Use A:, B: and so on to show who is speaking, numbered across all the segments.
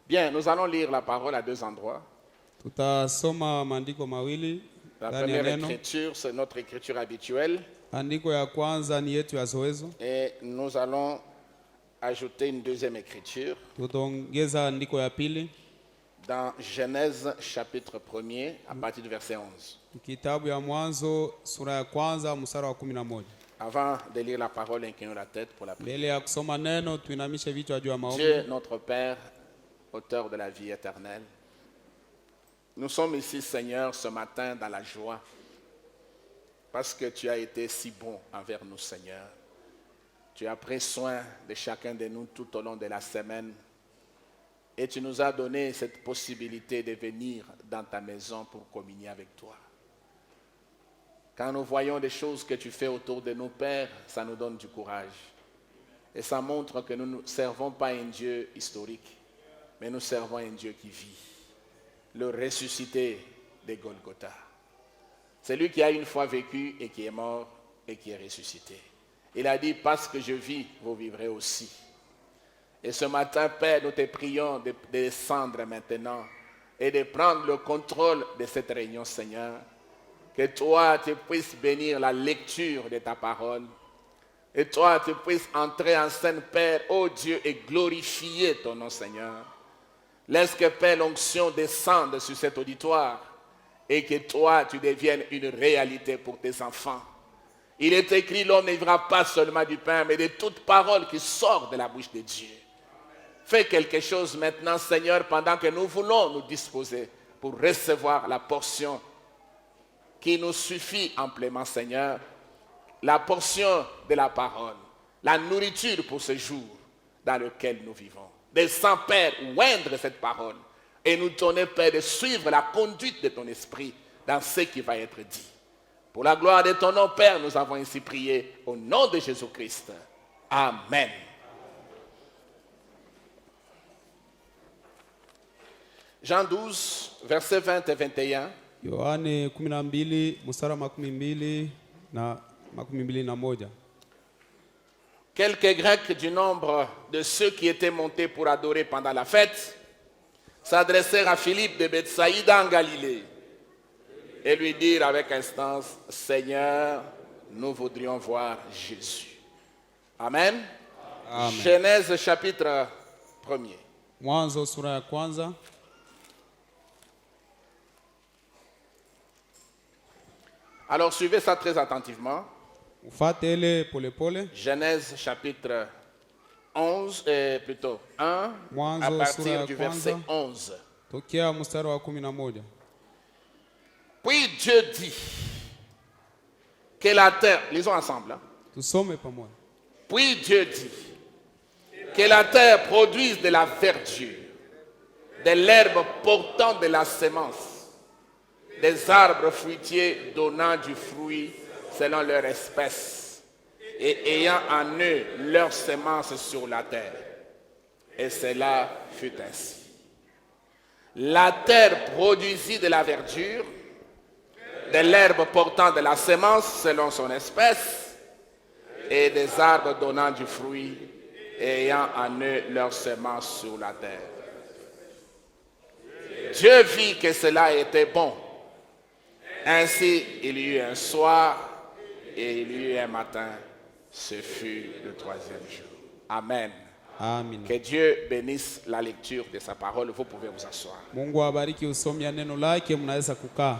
A: Bien, nous allons lire la parole à deux endroits.
B: Tutasoma maandiko mawili
A: La
B: ndani ya
A: première
B: neno.
A: écriture, c'est notre écriture habituelle.
B: Andiko ya kwanza ni yetu ya zoezo.
A: Et nous allons ajouter une deuxième écriture
B: Tutaongeza andiko ya pili
A: dans Genèse chapitre 1er à partir du verset 11.
B: kitabu ya Mwanzo sura ya kwanza mstari wa 11.
A: Avant de lire la parole, inclinons la tête pour la prière.
B: Mbele ya kusoma neno tuinamishe vichwa juu ya maombi.
A: Dieu, notre Père, auteur de la vie éternelle, nous sommes ici, Seigneur, ce matin dans la joie, parce que tu as été si bon envers nous, Seigneur. Tu as pris soin de chacun de nous tout au long de la semaine, et tu nous as donné cette possibilité de venir dans ta maison pour communier avec toi. Quand nous voyons des choses que tu fais autour de nous, Père, ça nous donne du courage. Et ça montre que nous ne servons pas un Dieu historique, mais nous servons un Dieu qui vit, le ressuscité de Golgotha. C'est lui qui a une fois vécu et qui est mort et qui est ressuscité. Il a dit, parce que je vis, vous vivrez aussi. Et ce matin, Père, nous te prions de descendre maintenant et de prendre le contrôle de cette réunion, Seigneur. Que toi, tu puisses bénir la lecture de ta parole. Et toi, tu puisses entrer en scène, Père, ô Dieu, et glorifier ton nom, Seigneur. Laisse que, Père, l'onction descende sur cet auditoire et que toi, tu deviennes une réalité pour tes enfants. Il est écrit, l'homme ne vivra pas seulement du pain, mais de toute parole qui sort de la bouche de Dieu. Fais quelque chose maintenant, Seigneur, pendant que nous voulons nous disposer pour recevoir la portion qui nous suffit amplement, Seigneur, la portion de la parole, la nourriture pour ce jour dans lequel nous vivons. Descends, Père, oindre cette parole et nous donner, Père, de suivre la conduite de ton esprit dans ce qui va être dit. Pour la gloire de ton nom, Père, nous avons ainsi prié au nom de Jésus-Christ. Amen. Jean 12, versets 20 et 21.
B: Yohane 12 mstari wa 12 na 21.
A: Quelques Grecs du nombre de ceux qui étaient montés pour adorer pendant la fête s'adressèrent à Philippe de Bethsaïda en Galilée et lui dirent avec instance, Seigneur, nous voudrions voir Jésus. Amen.
B: Amen.
A: Genèse chapitre 1er.
B: Mwanzo sura ya kwanza.
A: Alors suivez ça très attentivement.
B: Ufate ile pole pole.
A: Genèse chapitre 11, plutôt 1, à
B: Mwanzo
A: partir
B: sura
A: du
B: ya
A: verset
B: kwanza
A: 11.
B: tokea mstari wa 11.
A: Puis Dieu dit que la terre, lisons ensemble, hein?
B: Tusome pamoja.
A: Puis Dieu dit que la terre produise de la verdure, de l'herbe portant de la semence, des arbres fruitiers donnant du fruit selon leur espèce et ayant en eux leur semence sur la terre. Et cela fut ainsi. La terre produisit de la verdure, de l'herbe portant de la semence selon son espèce, et des arbres donnant du fruit et ayant en eux leur semence sur la terre. Dieu vit que cela était bon. Ainsi, il y eut un soir et il y eut un matin. Ce fut le troisième jour. Amen.
B: Amen.
A: Que Dieu bénisse la lecture de sa parole. Vous pouvez vous asseoir.
B: Mungu abariki usomi ya neno lake, mnaweza kukaa.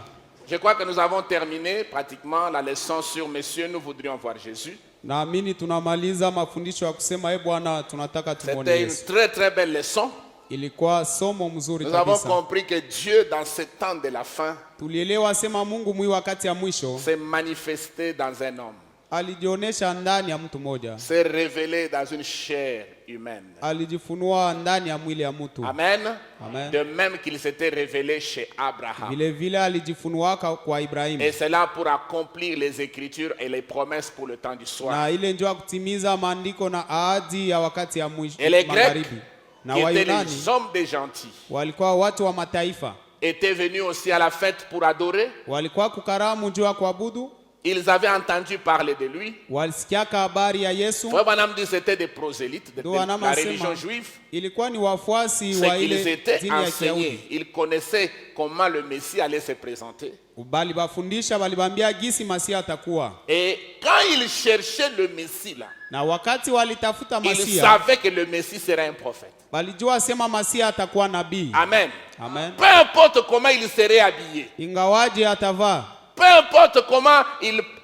A: Je crois que nous avons terminé pratiquement la leçon sur Messieurs, nous voudrions voir Jésus.
B: Naamini tunamaliza mafundisho ya kusema Bwana tunataka tumuone
A: C'était une
B: Yesu.
A: très très belle leçon.
B: Ilikuwa somo mzuri
A: Nous avons
B: kabisa.
A: compris que Dieu, dans ce temps de la fin,
B: Tulielewa sema Mungu mwi wakati ya mwisho
A: s'est manifesté dans un homme,
B: alijionyesha ndani ya mtu mmoja.
A: s'est révélé dans une chair humaine.
B: Alijifunua ndani ya mwili ya mtu.
A: Amen.
B: Amen.
A: De même qu'il s'était révélé chez Abraham.
B: Vile vile alijifunuaka kwa Ibrahimu.
A: Et c'est là pour accomplir les écritures et les promesses pour le temps du soir.
B: Na ile ndio kutimiza maandiko na ahadi ya wakati ya mwisho
A: Et les Grecs,
B: magharibi. Na
A: qui étaient
B: Wayunani
A: les hommes des gentils,
B: walikuwa watu wa mataifa.
A: étaient venus aussi à la fête pour adorer.
B: Walikuwa kukaramu juu ya kuabudu.
A: Ils avaient entendu parler de lui.
B: walisikiaka habari ya Yesu.
A: Frère Branham dit c'était des prosélytes de
B: Ndio
A: la
B: wanasema
A: religion juive.
B: ilikuwa ni wafuasi
A: C'est
B: wa
A: qu'ils
B: ile
A: étaient
B: dini ya
A: enseignés.
B: Kiyahudi.
A: Ils connaissaient comment le Messie allait se présenter.
B: Bali bafundisha balibambia gisi Masia atakuwa.
A: Et quand ils cherchaient le Messie là,
B: Na wakati walitafuta
A: ils
B: Masia,
A: savaient que le Messie serait un prophète.
B: balijua sema Masia atakuwa nabii.
A: Amen.
B: Amen.
A: Peu importe comment il serait habillé,
B: Ingawaje atavaa,
A: peu importe comment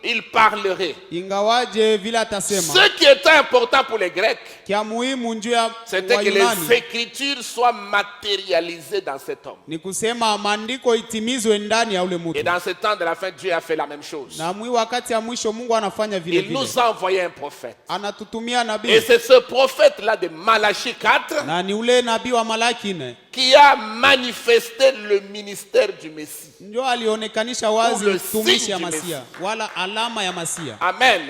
A: il parlerait,
B: ingawaje vile atasema,
A: ce qui était important pour les Grecs,
B: kia muhimu njuu ya
A: c'était que
B: Wayunani
A: les Écritures soient matérialisées dans cet homme.
B: ni kusema maandiko itimizwe ndani ya ule
A: Et
B: mtu.
A: dans ce temps de la fin, Dieu a fait la même chose.
B: Na wakati ya mwisho Mungu anafanya vile
A: Il
B: vile.
A: nous a envoyé un prophète.
B: Anatutumia
A: Et
B: nabii.
A: c'est ce prophète-là de Malachie 4
B: Na ni ule nabii wa Malaki 4
A: qui a manifesté le ministère du Messie.
B: ndio alionekanisha
A: Ou
B: wazi
A: le
B: utumishi
A: signe
B: ya
A: du
B: Masia wala alama ya Masia.
A: Amen.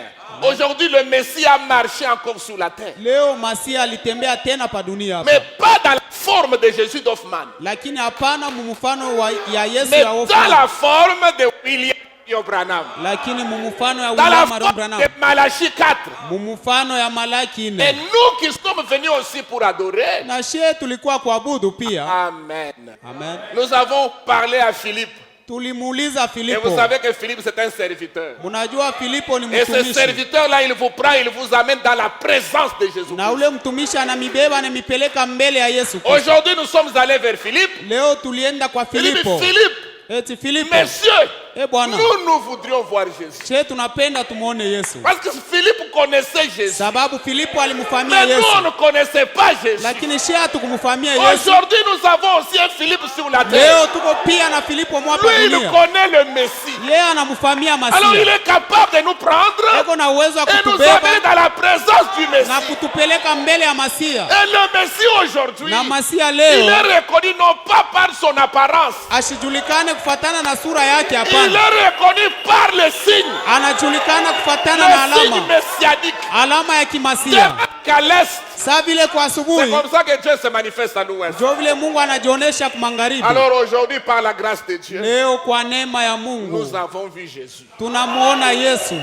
A: Aujourd'hui, le Messie a marché encore sur la terre.
B: Leo Masia alitembea tena pa dunia
A: Mais
B: hapa.
A: pas dans la forme de Jésus d'Hoffmann.
B: Lakini hapana mumfano ya Yesu
A: Mais
B: ya
A: dans
B: Hoffman.
A: la forme de William Branham.
B: Lakini mumfano ya
A: Dans la
B: William
A: forme
B: Branham.
A: de Malachie 4.
B: Mumfano ya Malaki
A: Et
B: 4.
A: nous qui sommes venus aussi pour adorer.
B: Na shie tulikuwa kuabudu pia.
A: Amen.
B: Amen.
A: Nous avons parlé à Philippe.
B: Tulimuuliza
A: Et
B: Filipo.
A: vous savez que Philippe, c'est un serviteur.
B: Unajua Filipo ni
A: Et ce
B: mtumishi.
A: serviteur-là, il vous prend, il vous amène dans la présence de Jésus.
B: Na ule mtumishi anamibeba anamipeleka mbele ya Yesu Kristo.
A: Aujourd'hui, nous sommes allés vers Philippe.
B: Leo tulienda kwa
A: Philippe,
B: Filipo.
A: Philippe,
B: Eti Filipo.
A: messieurs,
B: Bwana.
A: nous voudrions voir Jésus.
B: Che tunapenda tumuone Yesu.
A: Parce que Philippe connaissait Jésus.
B: Sababu Filipo alimfahamia
A: Mais nous,
B: Yesu.
A: on ne connaissait pas Jésus.
B: Lakini shia hatukumfahamia Yesu.
A: Aujourd'hui, nous avons aussi un Philippe sur la terre.
B: Leo tuko pia na Filipo mwapa
A: Lui, il
B: dunia.
A: connaît le Messie.
B: Yeye anamfahamia
A: Alors, il
B: Masia.
A: est capable de nous prendre
B: Eko na uwezo wa
A: et nous
B: kutubeba
A: amener dans la présence du
B: na
A: Messie.
B: kutupeleka mbele ya Masia.
A: Et le Messie aujourd'hui,
B: Na Masia
A: il
B: leo
A: est reconnu non pas par son apparence,
B: ashijulikane kufatana na sura yake,
A: il
B: hapana.
A: est reconnu par les signes,
B: Anajulikana kufatana na
A: les signes
B: alama,
A: messianiques.
B: alama ya kimasia.
A: Qu'à l'est,
B: Saa vile kwa
A: c'est
B: asubuhi
A: comme ça que Dieu se manifeste à l'ouest.
B: ndio vile Mungu anajionyesha kumangaribi.
A: Alors aujourd'hui, par la grâce de Dieu,
B: Leo kwa neema ya Mungu
A: nous avons vu Jésus.
B: tunamuona Yesu,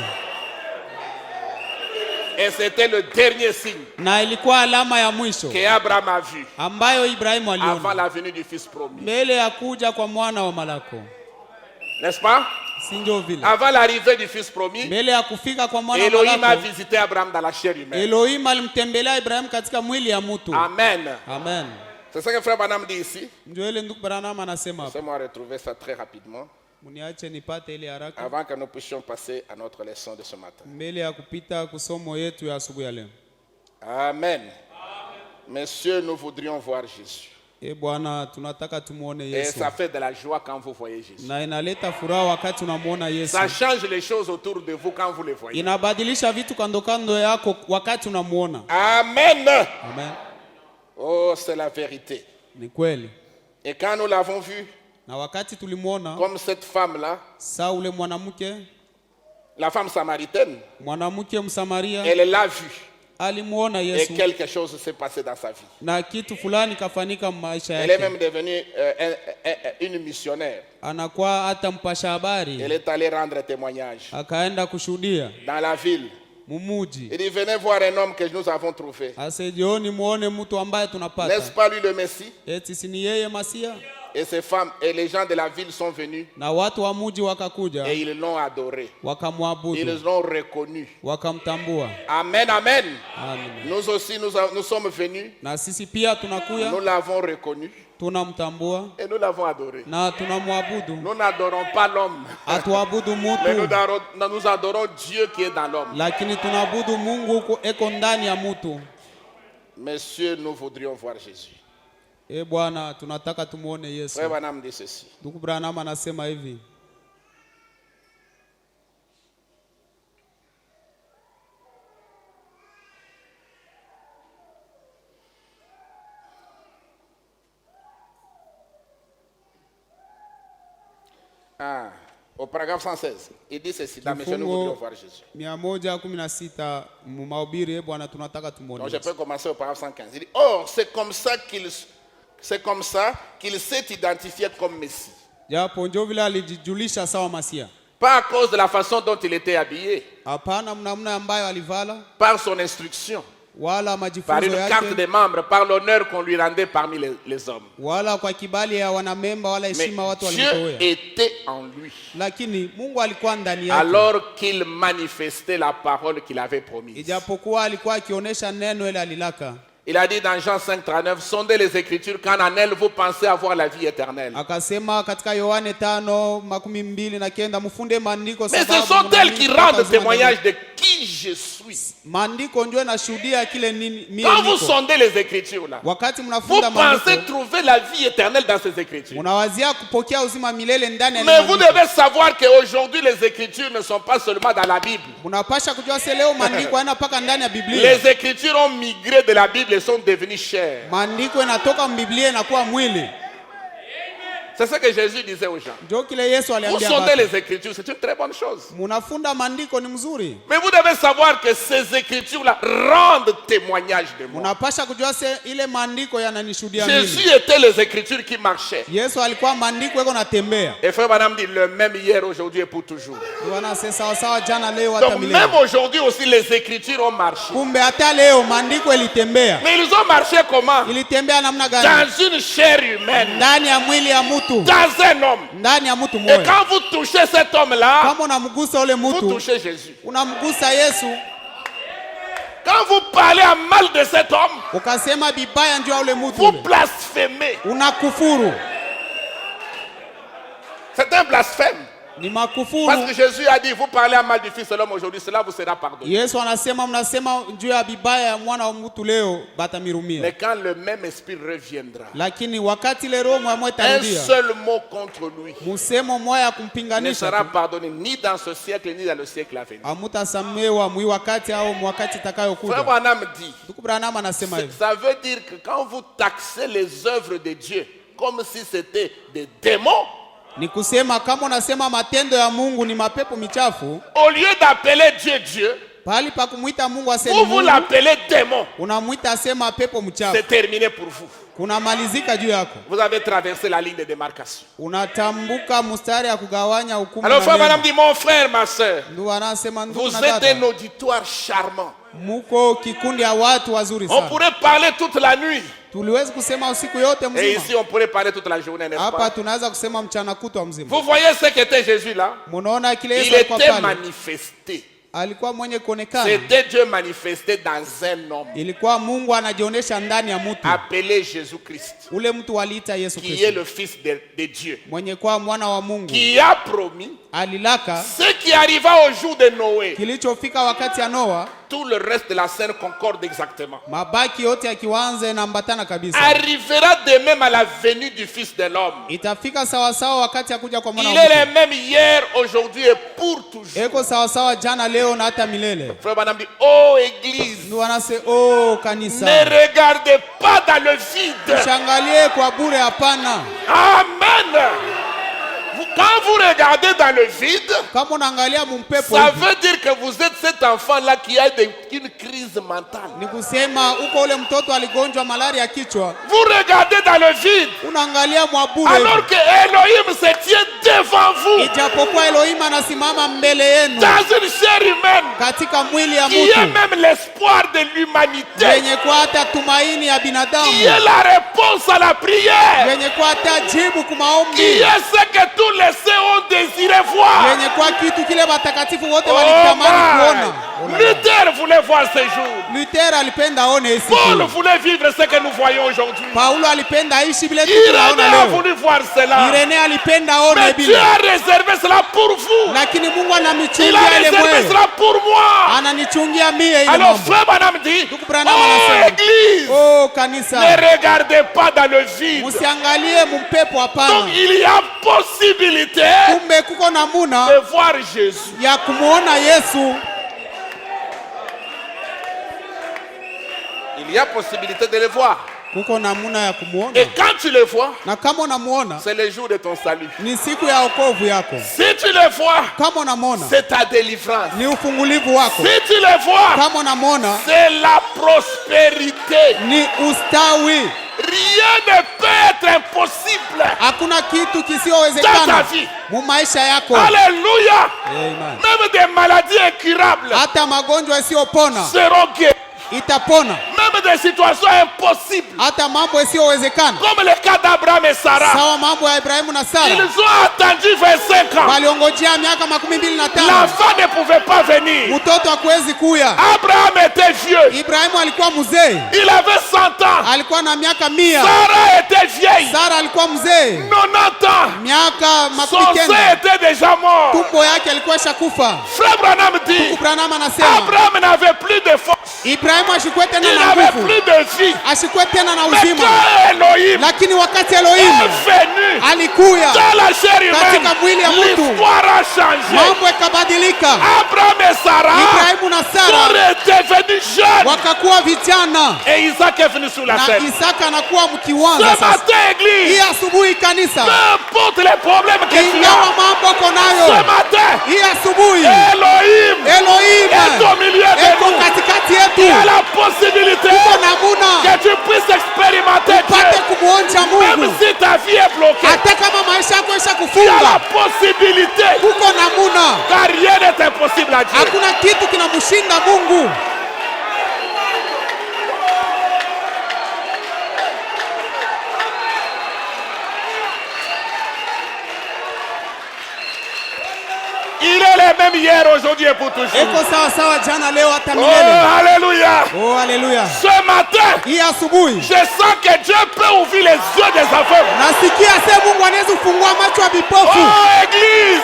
A: Et c'était le dernier signe
B: na ilikuwa alama ya mwisho
A: que Abraham a vu
B: ambayo Ibrahimu
A: avant
B: aliona
A: la venue du Fils promis.
B: mbele ya kuja kwa mwana wa malako,
A: N'est-ce pas?
B: si ndio vile?
A: Avant l'arrivée du Fils promis,
B: Mbele ya kufika kwa mwana wa
A: Elohim a
B: malako,
A: visité Abraham dans la chair humaine.
B: Elohim alimtembelea Ibrahimu katika mwili ya mtu.
A: Amen.
B: Amen.
A: C'est ça que Frère Branham dit ici.
B: Ndio ile ndugu Branham anasema hapa.
A: Laissez-moi retrouver ça très rapidement
B: Muniache nipate ile haraka
A: avant que nous puissions passer à notre leçon de ce matin.
B: mbele ya kupita kusomo yetu ya asubuhi ya leo.
A: Amen. Messieurs, nous voudrions voir Jésus.
B: Bwana, tunataka tumuone
A: Et
B: Yesu.
A: ça fait de la joie quand vous voyez Jésus.
B: Na inaleta furaha wakati unamuona Yesu.
A: Ça change les choses autour de vous quand vous le voyez.
B: Inabadilisha vitu kando kando yako wakati unamuona.
A: Amen.
B: Amen.
A: Oh, c'est la vérité.
B: Ni kweli.
A: Et quand nous l'avons vu,
B: Na wakati tulimuona
A: comme cette femme-là,
B: saa ule mwanamke
A: la femme samaritaine,
B: Msamaria
A: elle l'a vu.
B: alimuona
A: Et
B: Yesu
A: quelque chose s'est passé dans sa vie.
B: na kitu fulani kafanyika maisha
A: Elle est
B: yake.
A: même devenue une missionnaire.
B: Anakuwa hata mpasha habari.
A: Elle est allée rendre témoignage
B: Akaenda kushuhudia
A: dans la ville.
B: mumuji.
A: Il dit, venez voir un homme que nous avons trouvé.
B: Ase jioni muone mtu ambaye tunapata.
A: N'est-ce pas lui le Messie?
B: Eti si ni yeye Masia?
A: Et ces femmes et les gens de la ville sont venus
B: Na watu wa muji wakakuja
A: et ils l'ont adoré.
B: wakamwabudu,
A: Ils l'ont reconnu.
B: wakamtambua.
A: Amen, amen.
B: Amen.
A: Nous aussi, nous sommes venus.
B: Na sisi pia tunakuya,
A: Nous l'avons reconnu
B: tunamtambua
A: et nous l'avons adoré.
B: na tunamwabudu.
A: Nous n'adorons pas l'homme,
B: Atuabudu
A: mais
B: mutu,
A: nous adorons Dieu qui est dans l'homme.
B: lakini tunabudu Mungu eko ndani ya mutu.
A: Messieurs, nous voudrions voir Jésus.
B: Bwana, tunataka tumuone Yesu.
A: Frère Branham dit ceci.
B: Ndugu Branham anasema hivi.
A: Au paragraphe 116, il dit ceci. Dans Messieurs, nous voudrions voir Jésus.
B: 116 mu mahubiri, Bwana tunataka tumuone
A: Donc je
B: Yesu.
A: peux commencer au paragraphe 115. Il dit, or, c'est comme ça qu'il s'est identifié comme Messie.
B: Japo ndio vile alijijulisha sawa Masia.
A: Pas à cause de la façon dont il était habillé.
B: Hapana mnamna ambayo alivala,
A: Par son instruction.
B: wala
A: Par
B: majifunzo
A: une carte
B: yake,
A: des membres. Par l'honneur qu'on lui rendait parmi les hommes.
B: wala kwa kibali ya wanamemba, wala
A: Mais
B: heshima watu
A: Dieu
B: walimtoa.
A: était en lui.
B: Lakini Mungu alikuwa ndani yake.
A: Alors qu'il manifestait la parole qu'il avait promise.
B: Ijapokuwa alikuwa akionyesha neno ile alilaka.
A: Il a dit dans Jean 5:39, sondez les Écritures car en elles vous pensez avoir la vie éternelle.
B: Akasema katika Yohane 5:29, mfunde maandiko
A: Mais
B: sababu
A: ce sont elles qui rendent
B: mnapata
A: témoignage de qui je suis.
B: maandiko ndio nashuhudia kile mimi
A: Quand vous
B: niko.
A: sondez les Écritures là,
B: Wakati
A: vous
B: mnafunda
A: pensez
B: maandiko,
A: trouver la vie éternelle dans ces Écritures.
B: unawazia kupokea uzima milele ndani ya
A: Mais vous
B: maandiko.
A: devez savoir qu'aujourd'hui les Écritures ne sont pas seulement dans la Bible.
B: Unapasha kujua sasa leo maandiko yana paka ndani ya Biblia.
A: Les Écritures ont migré de la Bible et sont devenues chères.
B: Maandiko yanatoka Biblia inakuwa mwili.
A: C'est ce que Jésus disait aux gens.
B: Ndio kile Yesu
A: Vous
B: aliambia
A: sondez
B: watu.
A: les Écritures, c'est une très bonne chose.
B: Munafunda maandiko ni mzuri.
A: Mais vous devez savoir que ces Écritures-là rendent témoignage de moi.
B: Unapasha kujua ile maandiko yananishuhudia mimi.
A: Jésus était les Écritures qui marchaient.
B: Yesu alikuwa maandiko yako natembea.
A: Et frère Madame dit le même hier, aujourd'hui et pour toujours.
B: Bwana sasa sawa sawa jana leo hata
A: Donc
B: milele.
A: même aujourd'hui aussi les Écritures ont marché.
B: Kumbe hata leo maandiko ilitembea.
A: Mais ils ont marché comment?
B: Ilitembea namna gani?
A: Dans une chair humaine.
B: Ndani ya mwili ya mtu.
A: Dans un homme.
B: Ndani ya mtu
A: Et
B: mmoja.
A: quand vous touchez cet homme-là,
B: Kama unamgusa ule
A: vous
B: mtu,
A: touchez Jésus.
B: unamgusa Yesu.
A: Quand vous parlez à mal de cet homme,
B: Ukasema bibaya njoo ule mtu
A: vous
B: ule.
A: blasphémez.
B: Unakufuru.
A: C'est un blasphème.
B: Ni
A: Parce
B: makufuru.
A: que Jésus a dit, vous parlez à mal du Fils de l'homme aujourd'hui, cela vous sera pardonné.
B: Yesu anasema mnasema juu ya bibaya ya mwana wa mtu leo
A: Mais
B: batamirumia.
A: quand le même esprit reviendra,
B: Lakini wakati ile roho mwa
A: un
B: itarudia,
A: seul mot contre lui
B: musemo moya
A: ne
B: kumpiganisha
A: sera
B: tu,
A: pardonné ni dans ce siècle ni dans le siècle à venir.
B: amutasamewa mwi wakati au mwakati
A: Frère
B: itakayokuja.
A: Branham dit,
B: Ndugu Branham anasema hivi.
A: ça veut dire que quand vous taxez les œuvres de Dieu comme si c'était des démons,
B: Ni kusema kama unasema matendo ya Mungu ni mapepo michafu,
A: au lieu d'appeler Dieu Dieu,
B: pahali pa kumuita Mungu aseme
A: vous
B: Mungu,
A: l'appelez démon.
B: unamuita asema pepo mchafu.
A: C'est terminé pour vous.
B: Kunamalizika juu yako.
A: Vous avez traversé la ligne de démarcation.
B: Unatambuka mstari ya kugawanya hukumu
A: Alors
B: na
A: frère Madame
B: mema.
A: dit, mon frère, ma soeur,
B: Ndugu anasema ndugu
A: vous
B: na
A: êtes
B: dada,
A: un auditoire charmant.
B: muko kikundi ya watu wazuri
A: On
B: sana.
A: pourrait parler toute la nuit.
B: Tuliwezi kusema usiku yote
A: Et
B: mzima.
A: ici, on pourrait parler toute la journée, n'est-ce
B: Hapa
A: pas?
B: tunaweza kusema mchana kutwa mzima.
A: Vous voyez ce qu'était Jésus là?
B: Munaona kile
A: Il
B: Yesu alikuwa
A: était
B: pale.
A: manifesté.
B: Alikuwa mwenye kuonekana.
A: C'était Dieu manifesté dans un homme
B: Ilikuwa Mungu anajionyesha ndani ya mtu.
A: appelé Jésus-Christ,
B: Ule mtu waliita Yesu
A: qui est
B: Kristo.
A: le Fils de Dieu,
B: Mwenye kwa mwana wa Mungu.
A: qui a promis
B: Alilaka
A: ce qui arriva au jour de Noé.
B: kilichofika wakati ya Noa,
A: Tout le reste de la scène concorde exactement.
B: mabaki yote yakiwanza na ambatana kabisa.
A: Arrivera de même à la venue du Fils de l'homme.
B: Itafika sawa sawa wakati ya kuja kwa mwana
A: Il
B: wa
A: est le
B: mtu.
A: même hier, aujourd'hui et pour toujours.
B: Eko sawa sawa jana leo na hata milele.
A: Frère Branham dit, oh Église,
B: Ndio wanase oh
A: ne
B: kanisa.
A: regardez pas dans le vide.
B: Shangalie kwa bure hapana.
A: Amen. Quand vous regardez dans le vide,
B: Kama unaangalia mumpepo
A: ça
B: hivi,
A: veut dire que vous êtes cet enfant-là qui a une crise mentale.
B: ni kusema uko ule mtoto aligonjwa malaria kichwa,
A: Vous regardez dans le vide,
B: unaangalia mwa bure
A: alors
B: hivi.
A: que Elohim se tient devant vous,
B: Ijapokuwa Elohim anasimama mbele yenu
A: dans une chair humaine,
B: katika mwili ya
A: qui est
B: mtu
A: même l'espoir de l'humanité,
B: yenye kwa hata tumaini ya
A: qui
B: binadamu,
A: est la réponse à la prière,
B: yenye kwa hata jibu kwa
A: qui
B: maombi,
A: est ce que tous les saints ont désiré voir.
B: yenye kwa kitu kile watakatifu wote
A: Oh
B: walitamani kuona.
A: my. Luther voulait voir ce jour.
B: Luther alipenda aone hii
A: Paul
B: siku.
A: voulait vivre ce que nous voyons aujourd'hui.
B: Paulo alipenda aishi vile
A: Irénée
B: tunaona
A: a
B: leo.
A: voulu voir cela.
B: Irene alipenda aone
A: Mais Dieu
B: bila,
A: a réservé cela pour vous.
B: lakini Mungu
A: Il a
B: anamichungia ile
A: réservé
B: moyo,
A: cela pour moi.
B: ananichungia mie ile
A: Alors
B: mambo.
A: frère Branham dit,
B: Ndugu Branham
A: oh
B: anasema,
A: Église,
B: oh
A: ne
B: kanisa,
A: regardez pas dans le vide.
B: msiangalie mumpepo,
A: Donc
B: hapana.
A: il y a possibilité
B: Kumbe kuko namuna
A: de voir Jésus.
B: ya kumuona Yesu.
A: Il y a possibilité de le voir.
B: Kuko namuna ya kumuona,
A: Et quand tu le vois,
B: na kama unamuona
A: c'est le jour de ton salut.
B: ni siku ya wokovu yako.
A: Si tu le vois,
B: Kama unamuona
A: c'est ta délivrance.
B: ni ufungulivu wako.
A: Si tu le vois,
B: Kama unamuona
A: c'est la prospérité.
B: ni ustawi.
A: Rien ne peut être impossible
B: Hakuna kitu
A: dans ta
B: kisiowezekana
A: vie.
B: mu maisha yako.
A: Alléluia.
B: Amen.
A: Même des maladies incurables
B: Hata magonjwa yasiyopona
A: seront guéries.
B: itapona.
A: Même des situations impossibles,
B: Hata mambo yasiyowezekana
A: comme le cas d'Abraham et Sarah.
B: sawa mambo ya Ibrahimu na
A: Ils
B: Sara.
A: ont attendu 25 ans.
B: Waliongojea miaka 25.
A: L'enfant ne pouvait pas venir.
B: Mtoto hakuwezi kuya.
A: Abraham était vieux.
B: Ibrahimu alikuwa mzee.
A: Il avait 100 ans.
B: Alikuwa na miaka 100.
A: Sarah était vieille.
B: Sara alikuwa mzee.
A: 90 ans.
B: Miaka
A: Son sein
B: 90.
A: était déjà mort.
B: Tumbo yake alikuwa shakufa.
A: Frère Branham dit,
B: Branham anasema
A: Abraham n'avait plus de force.
B: Ibrahimu ashikwe tena
A: Il
B: na
A: n'avait
B: nguvu.
A: plus de vie.
B: Ashikwe tena na
A: Mais
B: uzima.
A: quand Elohim
B: Lakini wakati
A: est
B: Elohimu
A: venu
B: alikuya
A: dans la chair humaine,
B: katika mwili ya mtu,
A: l'histoire a changé.
B: mambo yakabadilika.
A: Abraham et Sarah
B: Ibrahimu na Sara
A: sont devenus jeunes.
B: wakakuwa vijana
A: Et Isaac est venu sur la
B: na
A: scène.
B: Isaka anakuwa
A: Ce
B: mkiwanza sasa.
A: matin,
B: Hii
A: église,
B: asubuhi kanisa,
A: peu importe les problèmes que tu
B: ingawa
A: as,
B: mambo uko
A: ce
B: nayo,
A: matin,
B: hii asubuhi
A: Elohim
B: Elohim
A: est au milieu de
B: eko
A: nous.
B: katikati
A: Il y a
B: yetu.
A: la possibilité
B: Uko namuna
A: que tu puisses expérimenter
B: upate
A: Dieu.
B: kumwonja
A: Même
B: Mungu
A: si ta vie est bloquée,
B: hata kama maisha yako isha
A: il y a la
B: kufunga.
A: possibilité,
B: Uko namuna,
A: car rien n'est impossible à Dieu.
B: hakuna kitu kinamshinda Mungu.
A: Il est le même hier, aujourd'hui et pour toujours.
B: Eko sawa sawa jana, leo, hata
A: Oh,
B: milele.
A: alléluia.
B: Oh, haleluya.
A: Ce matin,
B: Hii asubuhi
A: je sens que Dieu peut ouvrir les yeux des aveugles.
B: nasikia se Mungu anaweza kufungua macho ya vipofu.
A: Oh, église,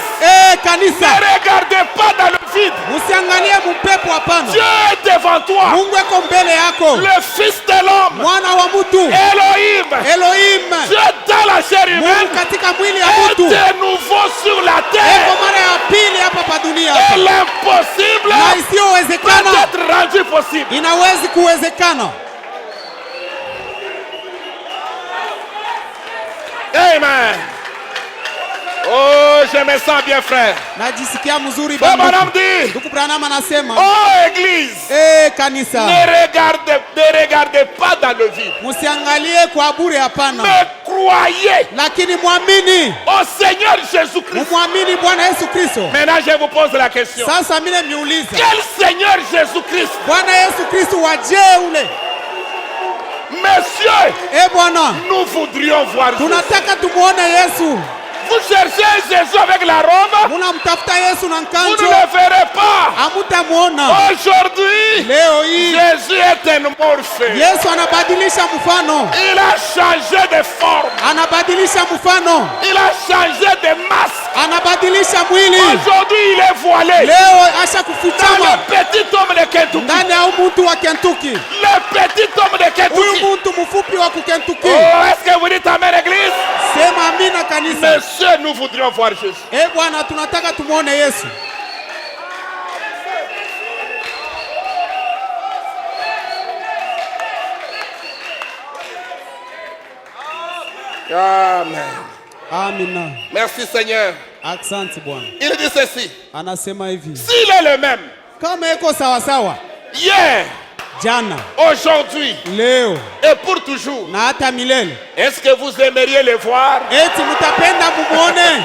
B: Kanisa,
A: ne regardez pas dans le vide.
B: usiangalie mpepo, hapana.
A: Dieu est devant toi.
B: Mungu eko mbele yako,
A: Le Fils de l'homme,
B: mwana wa mtu,
A: Elohim,
B: Elohim,
A: Dieu dans la chair
B: Mungu
A: humaine,
B: katika mwili ya
A: est
B: mtu,
A: de nouveau sur la
B: eko
A: terre.
B: mara ya pili hapa pa dunia
A: Et
B: hapa.
A: l'impossible
B: Na
A: peut
B: isiyowezekana
A: être rendu possible.
B: inawezi kuwezekana.
A: Amen. Oh, je me sens bien, frère.
B: Najisikia mzuri
A: Frère Branham
B: banduku.
A: dit,
B: Ndugu Branham anasema,
A: oh, église,
B: kanisa,
A: ne regardez pas dans le vide.
B: musiangalie kwa bure, hapana,
A: Mais croyez
B: lakini mwamini,
A: au Seigneur Jésus-Christ.
B: mumwamini Bwana Yesu Kristo.
A: Maintenant, je vous pose la question.
B: Sasa mimi miuliza,
A: Quel Seigneur Jésus-Christ,
B: Bwana Yesu Kristo waje ule?
A: Monsieur,
B: Bwana,
A: nous voudrions voir Jésus.
B: tunataka tumuone Yesu.
A: Vous cherchez Jésus avec la robe,
B: Munamtafuta Yesu na
A: vous ne
B: nkanjo,
A: le verrez pas.
B: hamutamuona.
A: Aujourd'hui,
B: Leo hii
A: Jésus est un morphe.
B: Yesu anabadilisha mfano,
A: Il a changé de forme.
B: anabadilisha mfano,
A: Il a changé de masque.
B: anabadilisha mwili.
A: Aujourd'hui, il est voilé.
B: Leo asha
A: Dans
B: kufichama
A: le petit homme de Kentucky.
B: ndani ya mtu wa Kentucky,
A: Le petit homme de Kentucky.
B: huyu mtu mfupi wa Kentucky.
A: Oh, est-ce que vous dites Amen, église?
B: Sema amina kanisa.
A: Monsieur, nous voudrions voir Jésus.
B: Bwana, tunataka tumuone Yesu.
A: Amen.
B: Amina.
A: Merci Seigneur.
B: Asante Bwana.
A: Il dit ceci.
B: Anasema hivi,
A: S'il est le même,
B: kama eko sawa sawa
A: hier,
B: jana,
A: aujourd'hui
B: leo
A: et pour toujours,
B: na hata milele,
A: est-ce que vous aimeriez le voir?
B: eti mutapenda mumuone?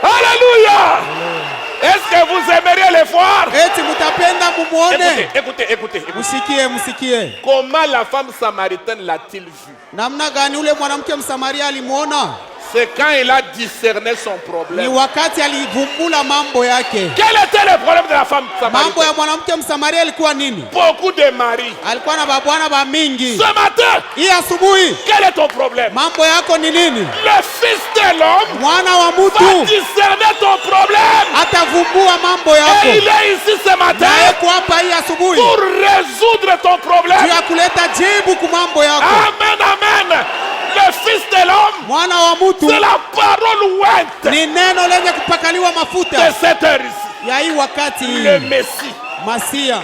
A: Alléluia! Est-ce que vous aimeriez le voir?
B: Eti mutapenda mumuone?
A: Écoutez.
B: Musikie.
A: Comment la femme samaritaine l'a-t-il vu?
B: Namna gani ule mwanamke Msamaria alimuona?
A: C'est quand il a discerné son
B: Ni
A: problème.
B: wakati alivumbula mambo yake.
A: Quel était le problème de la femme
B: Mambo
A: samaritaine?
B: ya mwanamke Msamaria ilikuwa nini?
A: Beaucoup de maris.
B: Alikuwa na babwana ba mingi.
A: Ce matin,
B: Hii asubuhi
A: quel est ton problème?
B: mambo yako ni nini?
A: Le Fils de l'homme
B: Mwana wa
A: va
B: mtu
A: discerner ton problème.
B: atavumbua mambo
A: Et
B: yako.
A: il est ici ce matin
B: Na yeko hapa hii asubuhi
A: pour résoudre ton
B: juu
A: problème.
B: ya kuleta jibu ku mambo yako.
A: Amen, amen. Le Fils de l'homme,
B: Mwana wa mtu
A: c'est la parole ouinte
B: ni neno lenye kupakaliwa
A: de
B: mafuta
A: cette heure ici.
B: ya hii wakati
A: Le
B: hii.
A: Messie.
B: Masia.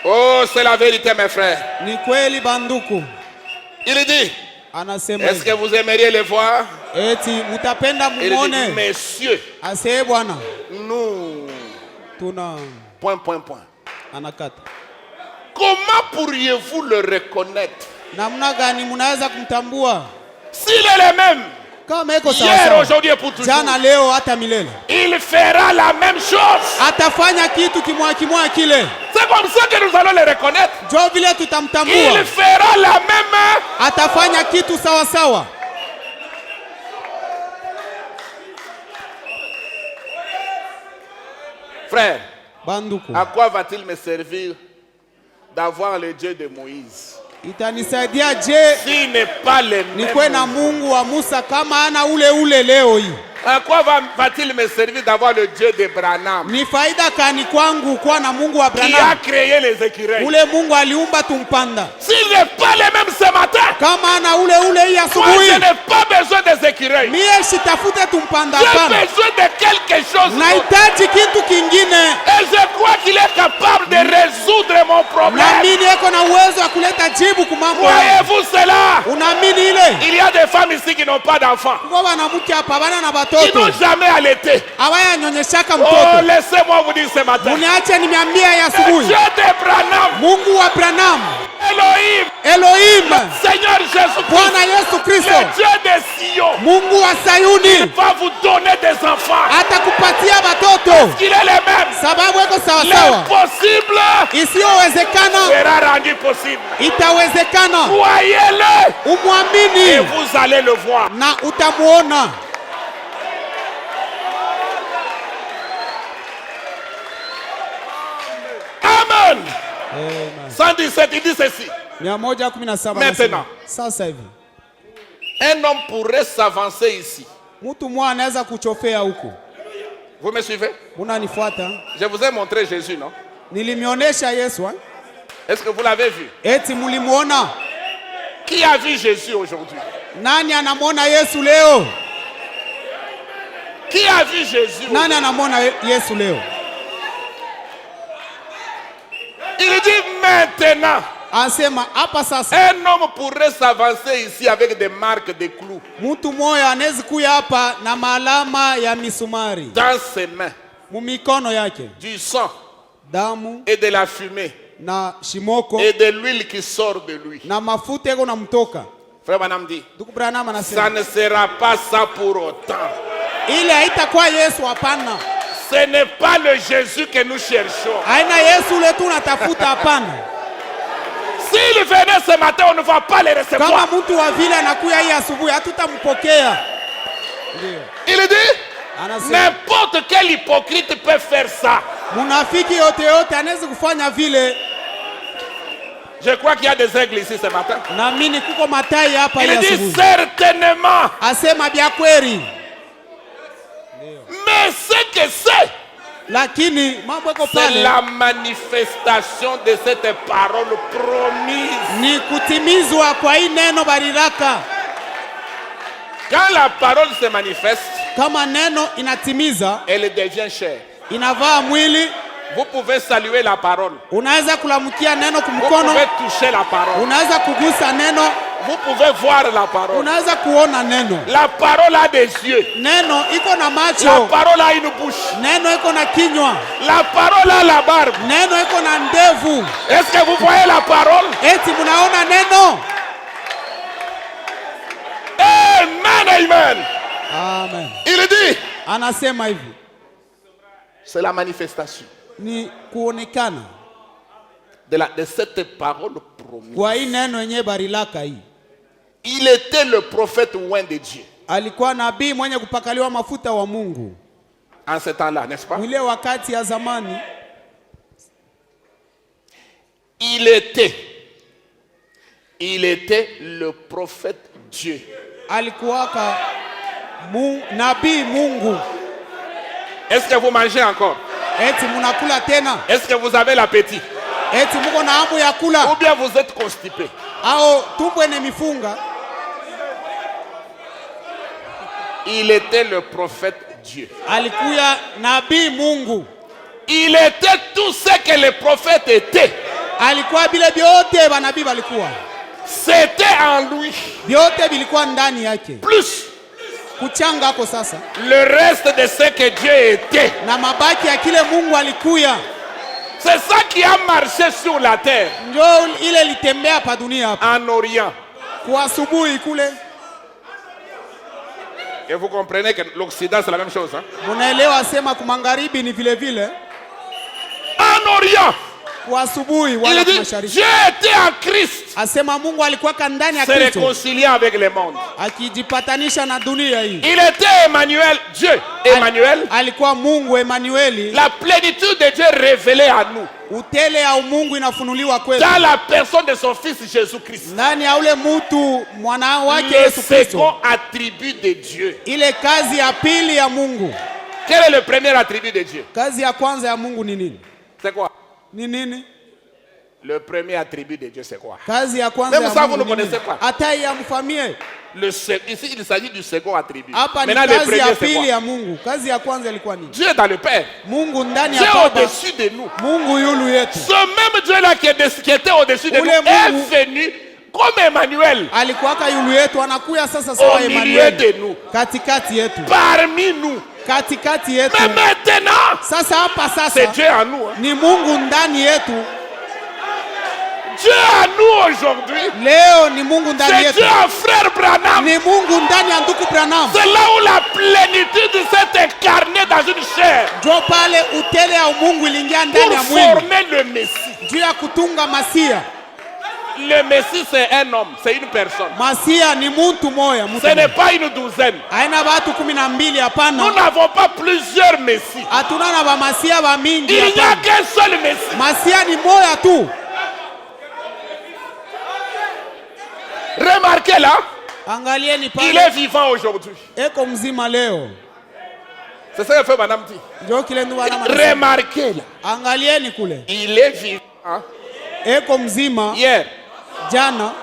A: Oh, c'est la vérité, mes frères.
B: Ni kweli banduku.
A: Il dit,
B: Anasema
A: Est-ce que vous aimeriez les voir?
B: eti mutapenda
A: Il dit,
B: muone.
A: messieurs,
B: Asee bwana.
A: nous...
B: Tuna
A: Point.
B: anakata.
A: Comment pourriez-vous le reconnaître?
B: Namna gani mnaweza kumtambua?
A: S'il est le même,
B: Kama iko sawa
A: hier,
B: sawa.
A: aujourd'hui et pour toujours,
B: Jana leo hata milele.
A: il fera la même chose.
B: Atafanya kitu kimwa kile.
A: C'est comme ça que nous allons le reconnaître.
B: Jo vile tutamtambua.
A: Il fera la même.
B: Atafanya kitu sawa sawa.
A: Frère,
B: Banduku.
A: à quoi va-t-il me servir d'avoir le Dieu de Moïse
B: Itanisaidia je
A: s'il n'est pas le
B: nikuwe na
A: même?
B: Mungu wa Musa kama ana ule leo hii?
A: À quoi va-t-il me servir d'avoir le Dieu de Branham
B: Ni faida kani kwangu kuwa na Mungu wa
A: qui a
B: Branham?
A: créé les écureuils?
B: Ule Mungu aliumba tumpanda.
A: S'il n'est pas le même ce matin,
B: Kama ana ule hii
A: moi
B: asubuhi.
A: je n'ai pas besoin des écureuils.
B: Mie sitafute tumpanda
A: J'ai
B: hapana.
A: besoin de quelque chose d'autre.
B: Nahitaji kitu kingine.
A: Et je crois qu'il est capable de résoudre mon problème.
B: Naamini yeko na uwezo wa kuleta jibu kumambo.
A: Voyez-vous cela?
B: Unaamini ile?
A: Il y a des femmes ici qui n'ont pas d'enfants,
B: Kwa wanamke hapa bana na
A: qui
B: batoto.
A: n'ont jamais allaité.
B: Hawaya nyonyeshaka
A: Oh,
B: mtoto.
A: laissez-moi vous dire ce matin.
B: Uniache nimeambia ya
A: Le
B: asubuhi.
A: Dieu de Branham,
B: Mungu wa Branham,
A: Elohim,
B: Elohim,
A: Seigneur Jésus-Christ,
B: Bwana Yesu Kristo,
A: le Dieu de Sion,
B: Mungu wa
A: il
B: Sayuni
A: va vous donner des enfants.
B: atakupatia batoto.
A: Qu'il est le même.
B: Sababu iko sawa sawa.
A: L'impossible
B: Isiyowezekana
A: sera rendu possible.
B: itawezekana.
A: Croyez-le et
B: Umwamini
A: vous allez le voir.
B: na utamuona.
A: Amen.
B: Amen.
A: 117, il dit ceci.
B: 117
A: Maintenant.
B: sasa hivi
A: Un homme pourrait s'avancer ici.
B: mtu mmoja anaweza kuchofea huku.
A: Vous me suivez?
B: Munanifuata?
A: Je vous ai montré Jésus, non?
B: Nilimionyesha Yesu eh?
A: Est-ce que vous l'avez vu?
B: Eti mulimuona?
A: Qui a vu Jésus aujourd'hui?
B: Nani anamwona Yesu leo?
A: Qui a vu Jésus?
B: Nani anamwona Yesu leo?
A: Il dit maintenant.
B: Anasema hapa sasa
A: Un homme pourrait s'avancer ici avec des marques de clous
B: mtu mmoja anaweza kuya hapa na maalama ya misumari
A: dans ses mains,
B: mumikono yake,
A: du sang
B: damu
A: et de la fumée
B: na shimoko
A: et de l'huile qui sort de lui.
B: na mafuta yako na mtoka.
A: Frère Branham dit,
B: Ndugu Branham
A: ça
B: anasema
A: ne sera pas ça pour autant.
B: ile haitakuwa Yesu, hapana.
A: Ce n'est pas le Jésus que nous cherchons.
B: Haina Yesu ule tunatafuta, hapana.
A: S'il venait ce matin, on ne va pas les
B: Kama
A: recevoir.
B: mtu wa vile anakuya hii asubuhi hatutampokea. Ndio.
A: Il dit,
B: Anasema
A: n'importe quel hypocrite peut faire ça.
B: munafiki yote anaweza kufanya vile.
A: Je crois qu'il y a des aigles ici ce matin.
B: Naamini kuko matai hapa hii
A: Il dit
B: asubuhi.
A: certainement.
B: Asema bya kweli.
A: Mais ce que c'est,
B: Lakini mambo yako
A: c'est
B: pale
A: la manifestation de cette parole promise.
B: ni kutimizwa kwa hii neno bariraka.
A: Quand la parole se manifeste,
B: Kama neno inatimiza,
A: elle devient chair.
B: inavaa mwili.
A: Vous pouvez saluer la parole.
B: Unaweza kulamukia neno
A: Vous
B: kumkono,
A: pouvez toucher la parole.
B: unaweza kugusa neno,
A: Vous pouvez voir la parole.
B: unaweza kuona neno.
A: La parole a des yeux.
B: Neno iko na
A: La
B: macho,
A: parole a une bouche.
B: neno iko na kinywa,
A: La parole a la barbe.
B: neno iko na ndevu.
A: Est-ce que vous voyez la parole?
B: Eti munaona neno?
A: Amen, amen.
B: Amen.
A: Il dit,
B: Anasema hivi,
A: c'est la manifestation
B: ni kuonekana
A: de cette parole promise.
B: kwa hii neno yenye barilaka hii.
A: Il était le prophète oint de Dieu
B: Alikuwa nabii mwenye kupakaliwa mafuta wa Mungu
A: en ce temps-là, n'est-ce pas?
B: ile wakati ya zamani.
A: Il était le prophète Dieu.
B: Alikuwaka nabii Mungu.
A: Est-ce que vous mangez encore?
B: Eti munakula tena?
A: Est-ce que vous avez l'appétit?
B: Eti muko na hamu ya
A: Ou
B: kula?
A: bien vous êtes constipé?
B: Au tumbo ene mifunga?
A: Il était le prophète Dieu.
B: Alikuya nabii Mungu.
A: Il était tout ce que les prophètes étaient.
B: Alikuwa bile byote banabii balikuwa.
A: C'était en lui.
B: vyote vilikuwa ndani yake.
A: Plus
B: Kuchanga ako sasa
A: le reste de ce que Dieu était.
B: na mabaki ya kile Mungu alikuya,
A: C'est ça qui a marché sur la terre.
B: ndio ile litembea pa dunia hapa
A: En Orient.
B: kwa asubuhi kule.
A: Et vous comprenez que l'Occident c'est la même chose. Hein?
B: Munaelewa sema kumangaribi ni vile vile
A: En Orient.
B: kwa asubuhi
A: Il
B: wala
A: dit
B: mashariki.
A: Dieu était en Christ.
B: Asema Mungu alikuwa ndani ya
A: Se
B: Kristo
A: réconciliant avec le monde.
B: akijipatanisha na dunia hii.
A: Il était Emmanuel, Dieu, Emmanuel.
B: Alikuwa Mungu Emanueli,
A: La plénitude de Dieu révélée à nous.
B: utele ya Mungu inafunuliwa kwetu
A: Dans la personne de son fils Jésus-Christ.
B: ndani ya ule mutu mwana wake
A: Le
B: Yesu Kristo.
A: second attribut de Dieu.
B: Ile kazi ya pili ya Mungu.
A: Quel est le premier attribut de Dieu?
B: Kazi ya kwanza ya Mungu ni nini?
A: C'est quoi?
B: Ni nini?
A: Le premier attribut de Dieu, c'est quoi?
B: Kazi ya kwanza
A: Même
B: ya
A: ça,
B: Mungu
A: vous ne
B: ni nini?
A: connaissez pas.
B: Hata ya mfamie.
A: Ici, il s'agit du second attribut.
B: Hapa ni
A: Maintenant, le
B: kazi
A: premier,
B: ya
A: c'est
B: pili
A: quoi?
B: ya Mungu. Kazi ya kwanza ilikuwa nini?
A: Dieu est dans le Père.
B: Mungu ndani
A: Dieu
B: ya
A: est
B: Baba.
A: au-dessus de nous.
B: Mungu yulu yetu.
A: Ce même Dieu-là qui était au-dessus de nous
B: Ule
A: est
B: Mungu-
A: venu comme Emmanuel
B: Alikuwaka yulu yetu anakuya sasa sawa
A: au milieu
B: Emmanuel.
A: de nous,
B: Katikati yetu.
A: parmi nous.
B: Katikati yetu.
A: Mais maintenant,
B: Sasa hapa
A: c'est
B: sasa
A: Dieu en nous. Hein.
B: ni Mungu ndani yetu.
A: Dieu en nous aujourd'hui.
B: Leo ni Mungu ndani
A: C'est
B: yetu.
A: Dieu en frère Branham.
B: Ni Mungu ndani ya ndugu Branham.
A: C'est là où la plénitude s'est incarnée dans une chair
B: Ndio pale utele ya Mungu iliingia ndani
A: pour
B: ya mwili.
A: former le Messie.
B: Juu ya kutunga Masia.
A: Le Messie, c'est un homme, c'est une personne.
B: Masia ni muntu moya, mtu
A: Ce n'est
B: moya.
A: pas une douzaine.
B: Haina watu 12
A: Nous
B: hapana.
A: n'avons pas plusieurs Messies.
B: Hatuna na ba Masia ba mingi
A: Il n'y a
B: hapana.
A: qu'un seul Messie.
B: Masia ni moya tu.
A: Remarquez là,
B: Angalieni
A: il
B: pale.
A: est vivant aujourd'hui.
B: Eko mzima leo.
A: C'est ça que fait Madame dit.
B: Ndio kile ndio wana manasema.
A: Remarquez là,
B: Angalieni kule.
A: il est vivant
B: Eko mzima
A: hier,
B: jana,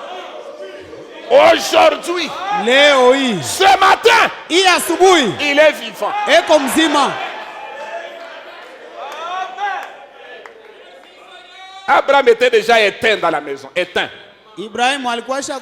A: aujourd'hui,
B: leo hii.
A: ce matin,
B: Hii asubuhi
A: il est vivant.
B: eko mzima.
A: Abraham était déjà éteint dans la maison, éteint.
B: Ibrahimu alikuwasha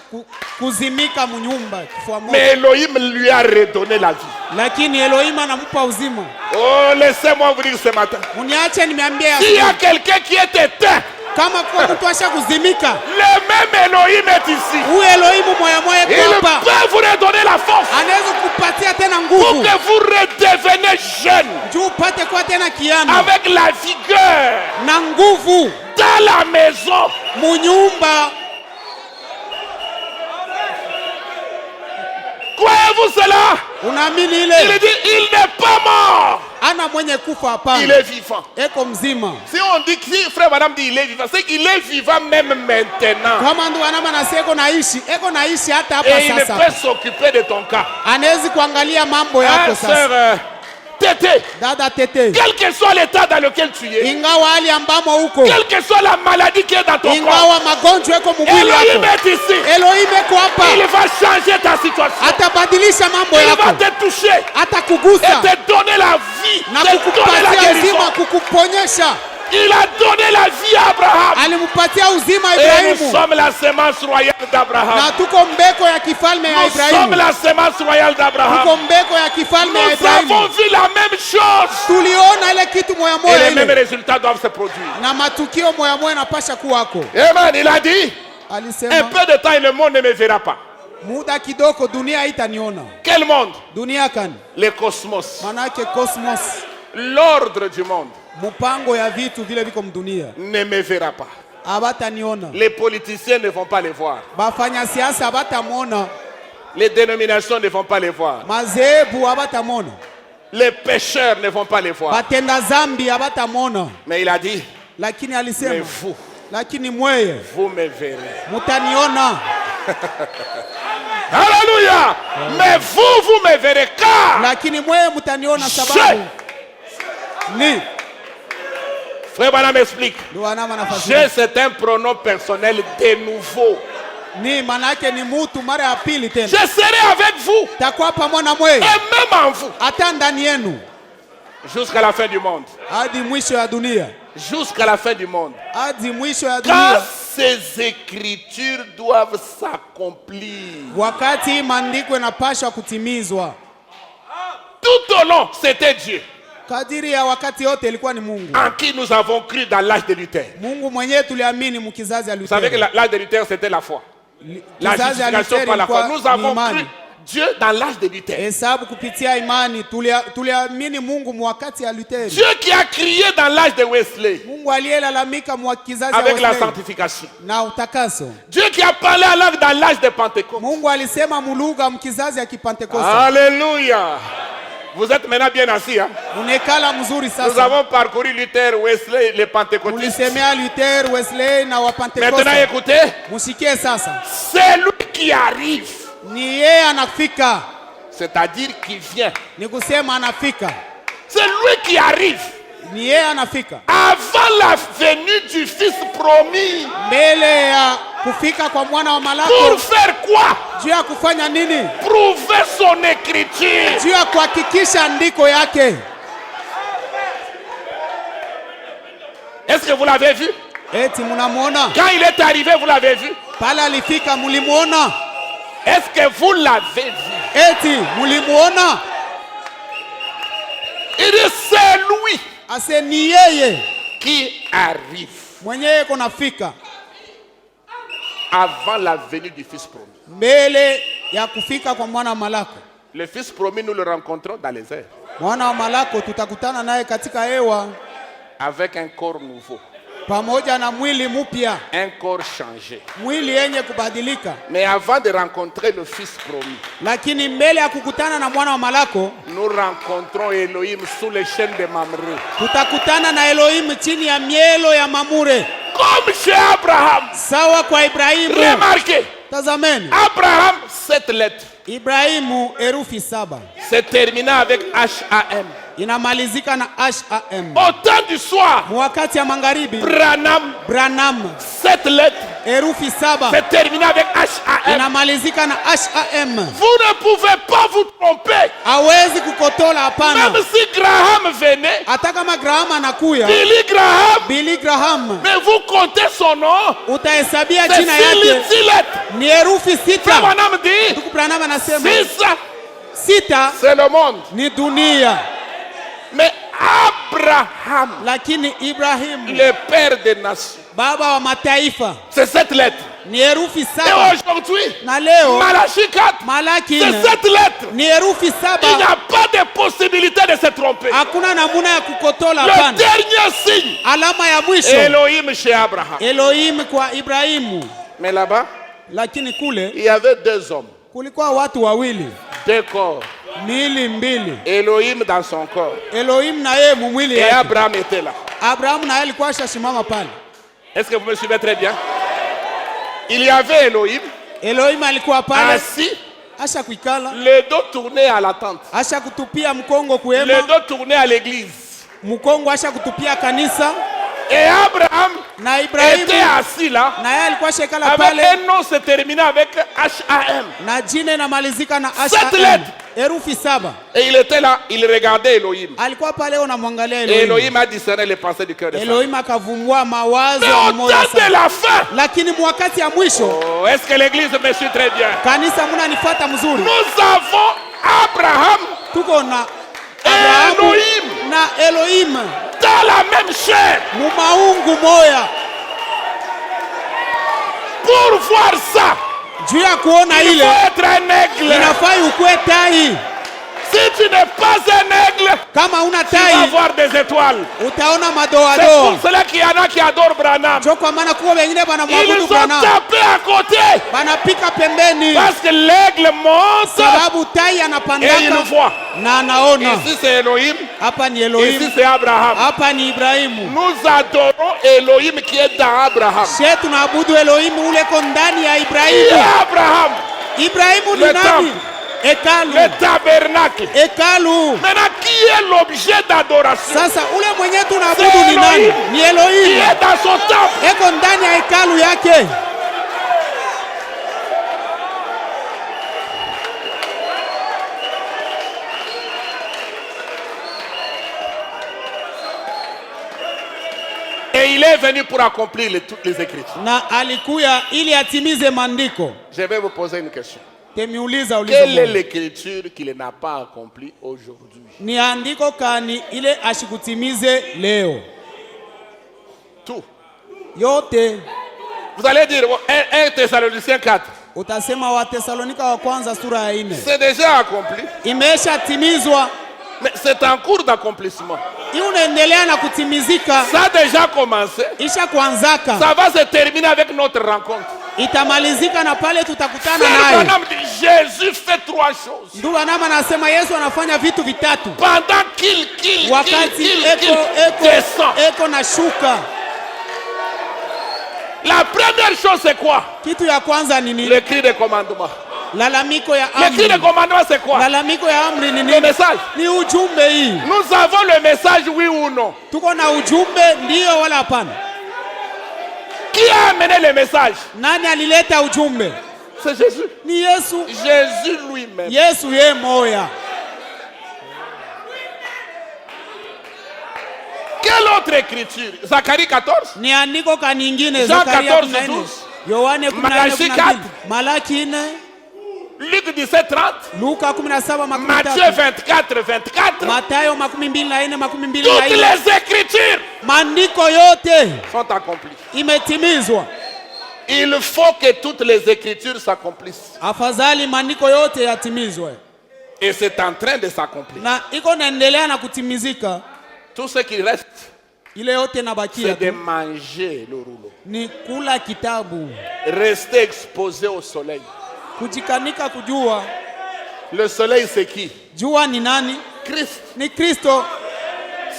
B: kuzimika munyumba kifua moja.
A: Mais Elohim lui a redonné la vie.
B: Lakini Elohim anamupa uzima.
A: Oh, laissez-moi vous dire ce matin.
B: Muniache nimeambia
A: S'il y a quelqu'un qui est éteint,
B: kama kwa mtu asha kuzimika,
A: le même Elohim est ici.
B: huyu Elohimu moya moya
A: Il
B: yuko hapa.
A: peut vous redonner la force
B: Anaweza kukupatia tena
A: pour
B: nguvu.
A: que vous redevenez jeune
B: Juu upate kwa tena kiana
A: avec la vigueur
B: na nguvu
A: dans la maison.
B: munyumba.
A: Croyez-vous cela?
B: Unaamini
A: Il
B: ile?
A: dit, il n'est pas mort.
B: Ana mwenye kufa
A: Il
B: hapana.
A: est vivant.
B: Eko mzima.
A: Si on dit, si frère madame dit il est vivant, c'est qu'il est vivant même maintenant.
B: Kama ndio anama na eko naishi, eko naishi hata hapa
A: Et il
B: sasa.
A: peut s'occuper de ton cas.
B: Anawezi kuangalia mambo
A: Hein,
B: yako sasa.
A: sœur Tété,
B: Dada Tete.
A: quel que soit l'état dans lequel tu es,
B: Ingawa hali ambamo huko,
A: quelle que soit la maladie qui est dans ton corps,
B: ingawa magonjwa eko mumwili
A: Elohim
B: yako,
A: est ici.
B: Elohim eko hapa.
A: Il va changer ta situation.
B: Atabadilisha mambo
A: Il va
B: yako,
A: te toucher et
B: atakugusa
A: te donner la vie,
B: na
A: te donner la
B: kukupatia
A: guérison.
B: uzima, kukuponyesha.
A: Il a donné la vie à Abraham.
B: Alimpatia uzima
A: Et nous
B: Ibrahimu,
A: sommes la semence royale d'Abraham.
B: na tuko mbeko ya kifalme ya
A: Nous sommes
B: Ibrahimu,
A: la semence royale d'Abraham.
B: tuko mbeko ya kifalme ya
A: Nous avons
B: Ibrahimu.
A: vu la même chose.
B: Tuliona ile kitu moya
A: Et
B: moya
A: les mêmes
B: ile,
A: résultats doivent se produire.
B: na matukio moya moya napasha kuwako.
A: Amen. Il a dit, un
B: Alisema
A: peu de temps et le monde ne me verra pas.
B: muda kidogo dunia haitaniona.
A: Quel monde?
B: Dunia kani
A: Le cosmos.
B: manake cosmos,
A: L'ordre du monde
B: mpango ya vitu vile viko mdunia,
A: ne me verra pas.
B: abataniona.
A: Les politiciens ne vont pas les voir.
B: Bafanya siasa abatamona,
A: Les dénominations ne vont pas les voir.
B: mazebu abatamona,
A: Les pécheurs ne vont pas les voir.
B: batenda zambi abatamona.
A: Mais il a dit,
B: Lakini
A: mais
B: alisema
A: vous,
B: lakini mweye
A: vous me verrez.
B: mutaniona.
A: Alléluia. Mais vous me verrez car.
B: Lakini mweye mutaniona sababu ni
A: Frère Branham m'explique.
B: ndio anama nafasi.
A: Je, c'est un pronom personnel de nouveau.
B: Ni manake ni mutu mara ya pili tena.
A: Je serai avec vous
B: Takuwa pamoja na
A: et
B: mweye
A: même en vous
B: hata ndani yenu
A: jusqu'à la fin du monde.
B: hadi mwisho ya dunia.
A: jusqu'à la fin du monde.
B: hadi mwisho ya
A: Quand
B: dunia.
A: ces écritures doivent s'accomplir,
B: Wakati maandiko yanapaswa kutimizwa,
A: tout au long, c'était Dieu
B: kadiri ya wakati yote ilikuwa ni Mungu.
A: en qui nous avons cru dans l'âge de Luther.
B: Mungu mwenyewe tuliamini mkizazi ya
A: Vous savez que
B: Luther.
A: l'âge de Luther, c'était la foi. La
B: Kizazi ya
A: justification
B: Luther
A: par la foi.
B: ilikuwa
A: Nous
B: ni
A: avons cru
B: imani.
A: Dieu dans l'âge de Luther.
B: Hesabu kupitia imani tuliamini Mungu mwakati ya Luther.
A: Dieu qui a crié dans l'âge de Wesley
B: Mungu aliyelalamika mwa kizazi ya
A: avec la
B: Wesley
A: sanctification.
B: na utakaso.
A: Dieu qui a parlé à l'âge dans l'âge de Pentecôte.
B: Mungu alisema muluga mkizazi ya Kipentekoste.
A: Alléluia. Vous êtes maintenant bien assis. Hein?
B: Unekala mzuri
A: Nous
B: sasa.
A: avons parcouru Luther, Wesley, les pentecôtistes.
B: Mulisemea Luther, Wesley na wa
A: Maintenant
B: Pentekoste.
A: écoutez,
B: Musikie sasa.
A: c'est lui qui arrive.
B: Ni yeye anafika.
A: C'est-à-dire qui vient.
B: Ni kusema anafika.
A: C'est lui qui arrive.
B: Ni yeye anafika.
A: Avant la venue du Fils promis.
B: Mbele ya kufika kwa mwana wa Malako.
A: Pour faire quoi?
B: Juu ya kufanya nini?
A: Prouver son écriture.
B: Juu ya kuhakikisha andiko yake.
A: Est-ce que vous l'avez vu?
B: Eti munamuona?
A: Quand il est arrivé, vous l'avez vu?
B: Pale alifika mulimuona?
A: Est-ce que vous l'avez vu?
B: Eti mulimuona?
A: Il dit c'est lui
B: Ase ni yeye
A: qui arrive
B: mwenyewe kunafika
A: avant la venue du Fils promis.
B: mbele ya kufika kwa mwana wa Malako.
A: Le Fils promis, nous le rencontrons dans les airs
B: Mwana wa Malako tutakutana naye katika hewa
A: avec un corps nouveau,
B: pamoja na mwili mpya,
A: un corps changé.
B: mwili yenye kubadilika.
A: Mais avant de rencontrer le Fils promis,
B: Lakini mbele ya kukutana na mwana wa Malako
A: nous rencontrons Elohim sous les chaînes de Mamré.
B: tutakutana na Elohim chini ya mielo ya Mamure,
A: Comme chez Abraham.
B: sawa kwa Ibrahimu.
A: Remarquez,
B: Tazameni,
A: Abraham, cette lettre,
B: Ibrahimu herufi 7
A: c'est terminé avec H-A-M.
B: inamalizika na HAM.
A: Au temps du soir,
B: Wakati ya magharibi Branham
A: cette lettre,
B: herufi 7
A: c'est terminé avec H-A-M.
B: inamalizika na HAM.
A: Vous ne pouvez pas vous tromper.
B: Hawezi kukotola, hapana.
A: Même si Graham venait,
B: Hata kama Graham anakuya,
A: Billy Graham,
B: Graham,
A: mais vous comptez son nom,
B: utahesabia
A: c'est
B: jina yake
A: 6 lettres.
B: ni herufi 6.
A: Branham dit,
B: Ndugu Branham anasema
A: 6,
B: 6
A: c'est le monde.
B: ni dunia,
A: Mais Abraham,
B: lakini Ibrahim,
A: le père des nations,
B: baba wa mataifa,
A: c'est 7 lettres.
B: ni herufi
A: Et
B: 7.
A: aujourd'hui,
B: Na leo
A: Malachie 4,
B: Malaki
A: c'est 7 lettres.
B: ni herufi
A: Il n'y
B: 7.
A: a pas de possibilité de se tromper.
B: Hakuna namuna ya kukotola,
A: Le
B: hapana.
A: dernier signe,
B: Alama ya mwisho
A: Elohim chez Abraham.
B: Elohim kwa Ibrahimu.
A: Mais là-bas,
B: Lakini kule
A: il y avait 2 hommes,
B: kulikuwa watu wawili,
A: 2 corps.
B: miili mbili.
A: Elohim dans son corps.
B: Elohim na yeye mumwili
A: Et
B: yake.
A: Abraham était là.
B: Abrahamu na yeye alikuwa ashasimama pale.
A: Est-ce que vous me suivez très bien? Il y avait Elohim
B: Elohim alikuwa pale
A: assis,
B: asha kuikala,
A: le dos tourné à la tente,
B: asha kutupia mkongo
A: le
B: kuema,
A: dos tourné à l'église.
B: mkongo asha kutupia kanisa,
A: Et Abraham
B: na
A: était
B: Ibrahimu
A: assis là,
B: na yeye alikuwa shekala
A: avec
B: pale,
A: un nom se terminé avec H-A-M.
B: na jina inamalizika na
A: 7
B: HAM,
A: lettres.
B: herufi 7.
A: Et il était là, il regardait Elohim.
B: Alikuwa pale unamwangalia
A: Et
B: Elohim.
A: Elohim a discerné les pensées du cœur de Sarah.
B: Elohim akavumbua mawazo
A: Mais
B: ya
A: au
B: moyo
A: temps de
B: sana.
A: la fin,
B: Lakini mwakati ya mwisho,
A: oh, est-ce que l'église me suit très bien?
B: kanisa mnanifuata mzuri,
A: Nous avons Abraham
B: tuko na
A: et
B: Abrahamu
A: Elohim
B: na Elohim
A: dans la même chair.
B: mumaungu moya.
A: Pour voir ça,
B: Juu ya kuona
A: il
B: ile
A: faut être un aigle.
B: inafai ukue tai.
A: Si tu n'es pas un aigle,
B: Kama una
A: tu vas
B: tai
A: voir des étoiles.
B: utaona
A: C'est
B: madoadoa.
A: pour cela qu'il y en a qui adorent Branham.
B: Ndio kwa maana kuwa wengine
A: Ils
B: banamwabudu
A: ont
B: Branham,
A: tapé à côté.
B: banapika pembeni,
A: Parce que l'aigle monte
B: sababu tai
A: et il
B: anapandaka
A: voit.
B: na anaona.
A: Ici c'est Elohim,
B: Hapa ni
A: ici
B: Elohim,
A: c'est Abraham.
B: hapa ni Ibrahimu.
A: Nous adorons Elohim qui est dans Abraham.
B: She tunaabudu Elohimu ule ko ndani ya
A: Qui est
B: Ibrahimu.
A: Abraham?
B: Ibrahimu ni
A: Le
B: nani?
A: temple.
B: Hekalu.
A: Le tabernacle.
B: Hekalu.
A: Maintenant, qui est l'objet d'adoration?
B: Sasa ule mwenye tunaabudu ni nani?
A: Elohim.
B: Ni
A: Qui
B: Elohimu.
A: est dans son temple?
B: Eko ndani ya hekalu yake.
A: venu pour accomplir toutes les Écritures.
B: na alikuya ili atimize maandiko.
A: Je vais vous poser une question.
B: Temiuliza
A: Quelle est
B: ulizo,
A: l'écriture qu'il n'a pas accomplie aujourd'hui?
B: ni andiko kani ile ashikutimize leo?
A: Tout.
B: Yote.
A: Vous allez dire 1 Thessaloniciens 4.
B: Utasema wa Tesalonika wa kwanza sura ya 4.
A: C'est déjà accompli.
B: Imesha timizwa.
A: Mais c'est en cours d'accomplissement.
B: Hii unaendelea na kutimizika.
A: Ça a déjà commencé.
B: Isha kuanzaka.
A: Ça va se terminer avec notre rencontre.
B: Itamalizika na pale tutakutana
A: Frère
B: naye.
A: Branham dit Jésus fait 3 choses.
B: Ndugu Branham anasema Yesu anafanya vitu vitatu.
A: Pendant qu'il
B: Wakati
A: descend.
B: eko na shuka.
A: La première chose c'est quoi?
B: Kitu ya kwanza ni nini?
A: Le cri de commandement.
B: Lalamiko ya
A: Le cri de
B: amri.
A: commandement c'est quoi?
B: Lalamiko ya amri ni
A: Le
B: nini?
A: message.
B: Ni ujumbe hii.
A: Nous avons le message oui ou non.
B: Tuko na ujumbe ndio wala hapana?
A: Qui a amené le message?
B: Nani alileta ujumbe?
A: C'est Jésus.
B: Ni Yesu.
A: Jésus lui-même.
B: Yesu ye moya.
A: Quelle autre écriture? Zacharie 14.
B: Ni andiko kaningine
A: Jean
B: Zakaria
A: 14,
B: 14,
A: 12.
B: Yohane
A: Malaki
B: 14, Malaki 4,
A: Luc 17, 30.
B: Luka 17,
A: Matthieu 24, 24.
B: Matayo 24,
A: Toutes les écritures
B: maandiko yote
A: sont accomplies.
B: imetimizwa.
A: Il faut que toutes les écritures s'accomplissent.
B: Afadhali maandiko yote yatimizwe.
A: Et c'est en train de s'accomplir.
B: Na iko naendelea na kutimizika.
A: Tout ce qui reste,
B: Ile yote nabakia
A: c'est de
B: tu
A: manger le rouleau.
B: ni kula kitabu,
A: Rester exposé au soleil.
B: kujikanika kujua.
A: Le soleil, c'est qui?
B: Jua ni nani?
A: Christ.
B: Ni Kristo,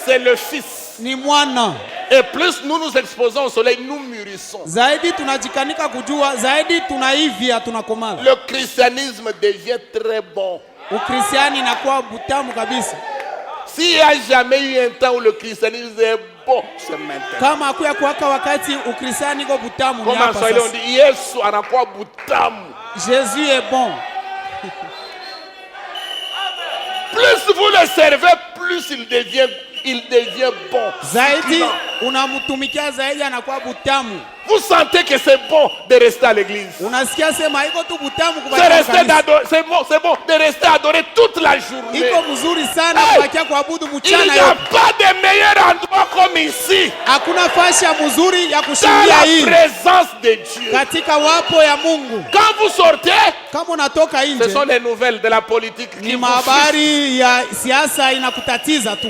A: C'est le Fils.
B: ni mwana.
A: Et plus nous nous exposons au soleil, nous mûrissons.
B: Zaidi tunajikanika kujua, zaidi tunaivia, tunakomala.
A: Le christianisme devient très bon.
B: Ukristiani inakuwa butamu kabisa.
A: S'il n'y a jamais eu un temps où le christianisme est bon, c'est maintenant.
B: Kama hakuya kuwaka wakati ukristiani iko butamu ni
A: Comme en
B: hapa
A: Swahili on
B: sasa.
A: dit, Yesu anakuwa butamu.
B: Jésus est bon.
A: Plus vous le servez, plus il devient bon.
B: Zaidi unamtumikia zaidi anakuwa butamu.
A: Vous sentez que c'est bon de rester à l'église.
B: Unasikia sema iko tu butamu
A: C'est
B: kubakia
A: rester
B: kanisa.
A: d'adorer, c'est bon de rester adorer toute la journée.
B: Iko mzuri sana
A: Hey!
B: kubakia kuabudu
A: Il
B: mchana
A: n'y a
B: yote.
A: pas de meilleur endroit comme ici.
B: Hakuna fasha mzuri ya
A: Dans
B: kushindia
A: la
B: hii
A: présence de Dieu.
B: katika wapo ya Mungu.
A: Quand vous sortez,
B: Kama unatoka
A: ce
B: nje
A: sont les nouvelles de la politique qui
B: ni
A: vous frustrent.
B: mahabari ya siasa inakutatiza tu.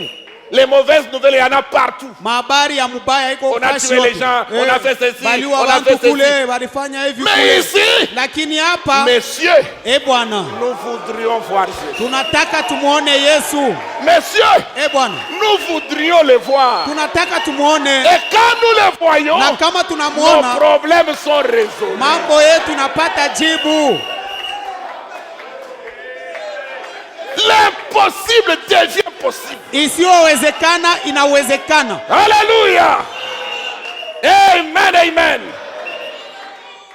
A: Les mauvaises nouvelles, il y en a partout.
B: Mahabari ya mubaya iko
A: On a
B: fashi
A: tué
B: yote.
A: les gens, on a fait ceci,
B: baliwa
A: on a
B: watu
A: fait ceci.
B: kule, walifanya hivi
A: Mais
B: kule.
A: ici,
B: Lakini hapa
A: messieurs,
B: Bwana,
A: nous voudrions voir Jésus.
B: tunataka tumuone Yesu.
A: Messieurs,
B: Bwana,
A: nous voudrions le voir.
B: tunataka tumuone,
A: Et quand nous le voyons,
B: na kama
A: nos
B: tunamuona
A: problèmes sont résolus.
B: mambo yetu napata jibu.
A: L'impossible devient possible.
B: Isiyowezekana inawezekana.
A: Alléluia. Amen, amen.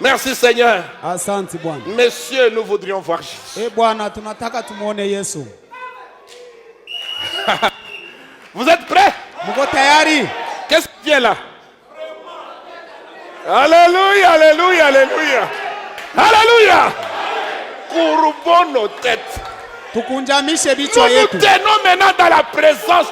A: Merci Seigneur.
B: Asante Bwana.
A: Messieurs, nous voudrions voir Jésus.
B: Bwana, tunataka tumuone Yesu.
A: Vous êtes prêts?
B: Mko tayari?
A: Qu'est-ce qui vient là? Alléluia, alléluia, alléluia. Alléluia. Courbons nos têtes.
B: Tukunjamishe
A: Nous
B: vichwa
A: nous
B: yetu.
A: tenons maintenant dans la présence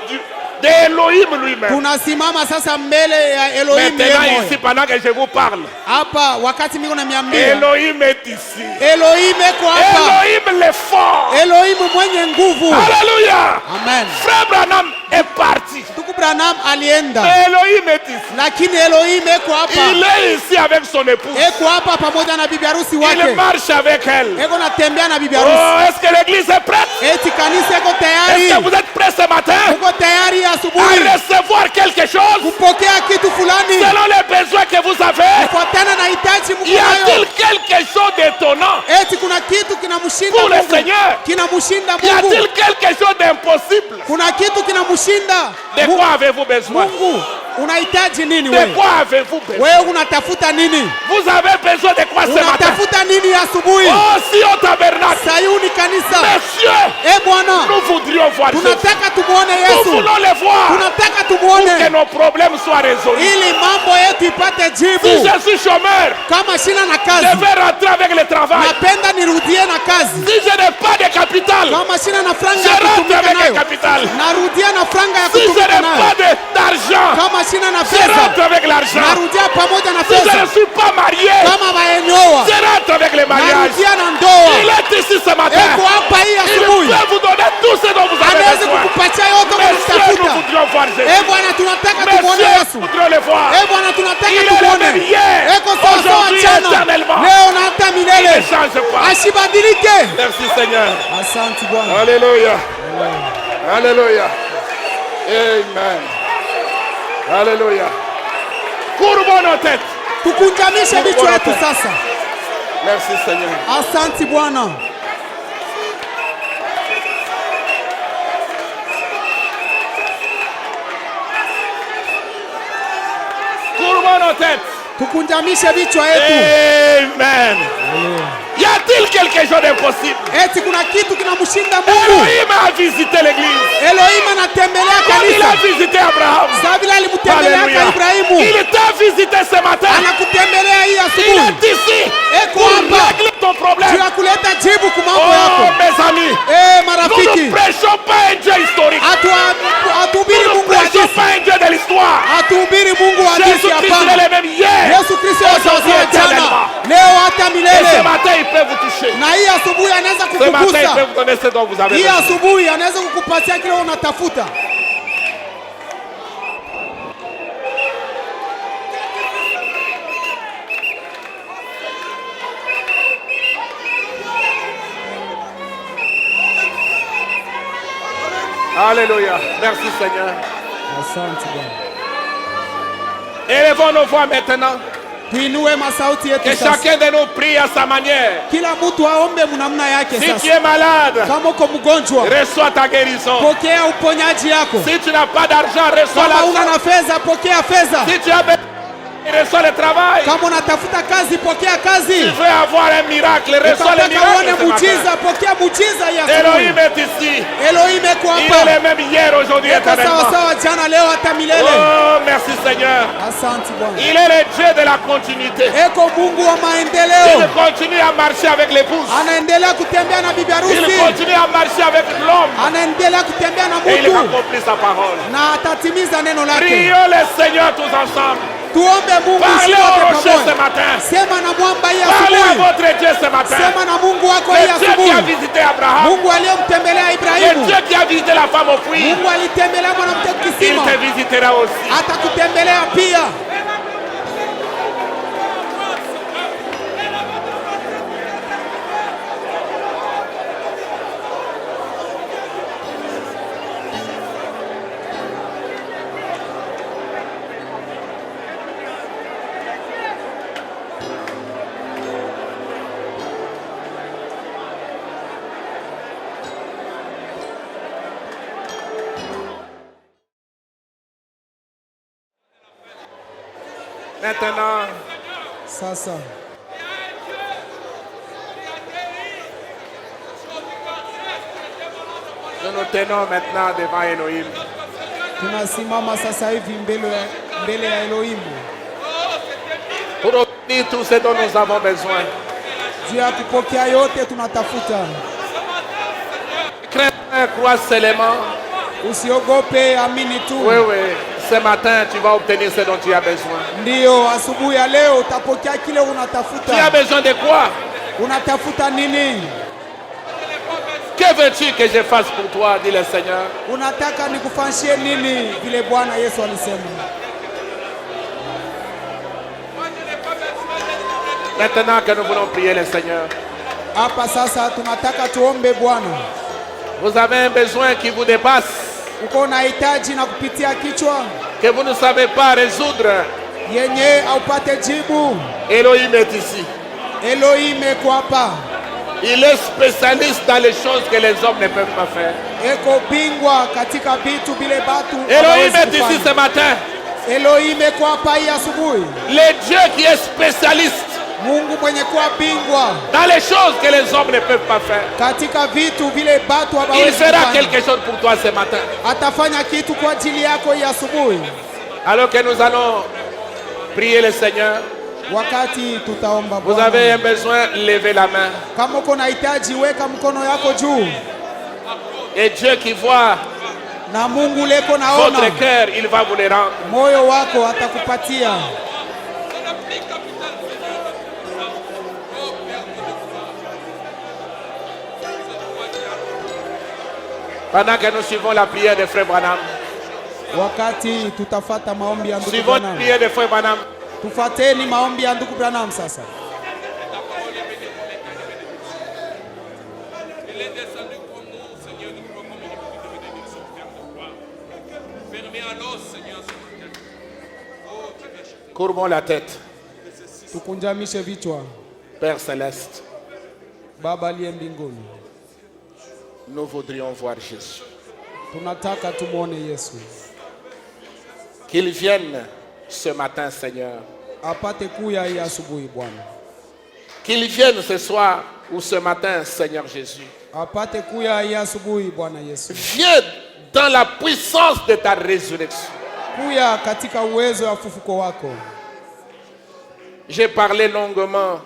A: de Elohim lui-même.
B: Tunasimama sasa mbele ya Elohim
A: Maintenant
B: yeye.
A: ici, pendant que je vous parle,
B: Hapa wakati miko namiambia
A: Elohim est ici.
B: Elohim eko hapa.
A: Elohim le fort.
B: Elohim mwenye nguvu.
A: Alléluia.
B: Amen.
A: Frère Branham est parti.
B: Ndugu Branham alienda,
A: Mais Elohim est ici.
B: lakini Elohim eko hapa.
A: Il est ici avec son épouse.
B: Eko hapa pamoja na bibi harusi
A: Il
B: wake.
A: marche avec elle.
B: Eko natembea na bibi harusi.
A: Oh, est-ce que l'église est prête?
B: Eti kanisa eko
A: Est-ce
B: tayari.
A: que vous êtes prêts ce matin
B: Uko tayari
A: à
B: asubuhi
A: recevoir quelque chose
B: kupokea kitu fulani
A: selon les besoins que vous avez?
B: kufuatana na hitaji mko
A: Y a-t-il
B: nayo?
A: quelque chose d'étonnant
B: Eti kuna kitu kinamshinda
A: pour le
B: Mungu.
A: Seigneur?
B: Kinamshinda
A: Y a-t-il
B: Mungu.
A: quelque chose d'impossible?
B: Kuna kitu kinamshinda
A: De quoi avez-vous besoin?
B: Mungu. Unahitaji nini
A: De
B: wewe?
A: quoi avez-vous besoin?
B: Wewe unatafuta nini?
A: Vous avez besoin de quoi ce matin?
B: Unatafuta nini asubuhi?
A: Oh, si au tabernacle,
B: Sayuni kanisa.
A: messieurs,
B: Bwana,
A: nous voudrions voir Jésus.
B: tunataka tumuone
A: Nous
B: Yesu.
A: voulons le voir
B: Tunataka
A: pour que
B: tumuone
A: nos problèmes soient résolus.
B: ili mambo yetu ipate
A: Si
B: jibu.
A: je suis chômeur,
B: Kama sina na
A: je
B: kazi,
A: vais rentrer avec le travail.
B: napenda nirudie na kazi.
A: Si je n'ai pas de capital,
B: Kama sina na franga
A: je
B: ya
A: rentre
B: kutumika
A: avec le
B: nayo,
A: capital.
B: narudia na franga ya
A: Si je
B: kutumika
A: n'ai
B: nayo.
A: pas d'argent,
B: Kama sina na
A: je
B: pesa,
A: rentre avec l'argent.
B: narudia pamoja na
A: Si je
B: pesa.
A: ne suis pas marié,
B: Kama baenyoa,
A: je rentre avec le mariage.
B: narudia na ndoa.
A: Il est ici ce matin.
B: Eko hapa hii
A: Il
B: asubuhi,
A: peut vous donner tout ce dont vous avez
B: anaweza
A: besoin.
B: kukupatia yote
A: Messieurs, nous
B: unatafuta.
A: voudrions voir Jésus.
B: Bwana, tunataka tumuone
A: Messieurs,
B: Yesu.
A: nous voudrions le voir.
B: Bwana, tunataka
A: Il est
B: tumuone.
A: le même hier,
B: Eko sawa sawa
A: aujourd'hui,
B: jana,
A: éternellement.
B: leo na hata
A: Il
B: milele.
A: ne change pas.
B: Asibadilike.
A: Merci Seigneur.
B: Asante Bwana.
A: Alléluia. Alléluia. Amen. Alléluia. Courbons nos têtes.
B: Tukunjamishe vichwa yetu sasa.
A: Merci Seigneur.
B: Asante Bwana.
A: Courbons nos têtes.
B: Tukunjamishe vichwa yetu.
A: Amen. Y a-t-il quelque chose d'impossible?
B: Eti kuna kitu kinamshinda Mungu.
A: Elohim a visité l'église.
B: Elohim anatembelea
A: Comme il a
B: kanisa.
A: visité Abraham.
B: Sawa vile alimtembelea
A: Alléluia.
B: Ibrahimu.
A: Il t'a visité ce matin.
B: Anakutembelea hii
A: Il
B: asubuhi.
A: est ici
B: Eko
A: pour
B: hapa.
A: régler ton problème.
B: Juu ya kuleta jibu kwa mambo
A: Oh,
B: yako.
A: mes amis, nous
B: Marafiki.
A: ne prêchons pas un Dieu historique.
B: Hatuhubiri
A: Nous ne
B: Mungu wa
A: prêchons
B: hadithi.
A: pas un Dieu de l'histoire.
B: Hatuhubiri Mungu wa hadithi
A: Jésus-Christ il
B: hapana.
A: est le même hier.
B: Yesu Kristo wa
A: Aujourd'hui,
B: sawasawa jana,
A: éternellement.
B: leo hata
A: Et ce
B: milele.
A: matin, il peut vous toucher.
B: Na hii asubuhi anaweza
A: Ce matin, il peut
B: kukugusa.
A: vous donner ce dont vous avez
B: Hii
A: besoin.
B: asubuhi anaweza kukupatia kile unatafuta.
A: Alléluia. Merci Seigneur.
B: Asante Bwana.
A: Élevons nos voix maintenant.
B: Tuinue masauti
A: Que
B: yetu sasa.
A: chacun de nous prie à sa manière.
B: Kila mtu aombe mnamna yake
A: Si tu
B: sasa.
A: es malade,
B: Kama uko mgonjwa,
A: reçois ta guérison.
B: pokea uponyaji yako.
A: Si tu n'as pas d'argent, reçois
B: Kama una
A: l'argent.
B: na fedha, pokea fedha.
A: Si tu as besoin, reçois le travail.
B: Kama unatafuta kazi, pokea
A: Tu
B: kazi.
A: veux avoir un miracle, reçois le
B: Ukitaka uone
A: miracle ce matin.
B: muujiza, pokea muujiza ya
A: Elohim
B: asubuhi.
A: est ici.
B: Elohim eko
A: Il est
B: hapa.
A: le même hier, aujourd'hui,
B: Eko
A: éternellement.
B: sawa sawa jana, leo hata milele.
A: Oh, merci Seigneur.
B: Asante Bwana.
A: Il est le Dieu de la continuité.
B: Eko Mungu wa
A: Il
B: maendeleo.
A: continue à marcher avec l'épouse.
B: Anaendelea kutembea na bibi
A: Il
B: harusi.
A: continue à marcher avec l'homme.
B: Anaendelea kutembea na
A: Et il
B: mtu
A: accomplit sa parole.
B: na atatimiza neno lake.
A: Prions le Seigneur tous ensemble.
B: Tuombe Mungu
A: Parlez
B: usiku
A: au
B: wote
A: rocher ce
B: pamoja.
A: matin.
B: Sema na mwamba hii
A: Parlez à
B: asubuhi.
A: votre Dieu ce matin.
B: Sema na Mungu wako hii
A: Le Dieu qui a
B: asubuhi.
A: visité Abraham.
B: Mungu aliyemtembelea
A: Le
B: Ibrahimu.
A: Dieu qui a visité la femme au puits.
B: Mungu alitembelea mwanamke
A: Il
B: kisima.
A: te visitera aussi.
B: Atakutembelea pia.
A: Maintenant,
B: Sasa
A: nous nous tenons maintenant devant Elohim.
B: tunasimama sasa hivi mbele ya Elohimu
A: Pour obtenir tout ce dont nous avons besoin.
B: juu ya kupokea yote tunatafuta.
A: Crains, crois seulement.
B: Usiogope, amini tu.
A: Oui, oui. Ce matin, tu vas obtenir ce dont tu as besoin.
B: Ndiyo, asubuhi ya leo utapokea kile
A: Tu as
B: unatafuta.
A: besoin de quoi?
B: Unatafuta nini?
A: Que veux-tu que je fasse pour toi, dit le Seigneur.
B: Unataka nikufanyie nini? Vile Bwana Yesu alisema.
A: Maintenant que nous voulons prier le Seigneur.
B: Hapa sasa tunataka tuombe Bwana.
A: Vous avez un besoin qui vous dépasse,
B: Uko na hitaji na kupitia kichwa
A: que vous ne savez pas résoudre.
B: yenye aupate jibu.
A: Elohim est ici.
B: Elohim eko hapa.
A: Il est spécialiste dans les choses que les hommes ne peuvent pas faire.
B: Eko bingwa katika vitu vile batu
A: Elohim
B: hawawezi
A: est ici
B: kufanya.
A: ce matin.
B: Elohim eko hapa hii asubuhi.
A: Le Dieu qui est spécialiste
B: Mungu mwenye kuwa bingwa
A: dans les choses que les hommes ne peuvent pas faire.
B: katika vitu vile batu
A: Il
B: hawawezi
A: fera
B: kufanya.
A: quelque chose pour toi ce matin.
B: Atafanya kitu kwa ajili yako hii asubuhi.
A: Alors que nous allons prier le Seigneur,
B: Wakati tutaomba
A: vous avez un
B: Bwana,
A: besoin, levez la main.
B: kama uko na hitaji weka mkono yako juu,
A: Et Dieu qui voit
B: na Mungu leko
A: votre
B: naona
A: cœur, il va vous le rendre.
B: moyo wako atakupatia.
A: Pendant que nous suivons la prière de Frère Branham,
B: Wakati tutafata maombi ya ndugu
A: suivons la
B: Branham,
A: prière de Frère Branham.
B: tufateni maombi ya ndugu Branham sasa.
C: Il est descendu pour nous, Seigneur, nous pouvons comme il est devenir son frère de gloire. Fermez alors, Seigneur, ce matin. Oh, tu viens chercher.
A: Courbons la tête.
B: Tukunjamishe vichwa.
A: Père Céleste,
B: Baba aliye mbinguni,
A: nous voudrions voir Jésus.
B: tunataka tumwone Yesu,
A: Qu'il vienne ce matin, Seigneur.
B: apate kuya hii asubuhi Bwana,
A: Qu'il vienne ce soir ou ce matin, Seigneur Jésus.
B: apate kuya hii asubuhi Bwana Yesu,
A: Viens dans la puissance de ta résurrection.
B: kuya katika uwezo wa fufuko wako.
A: J'ai parlé longuement,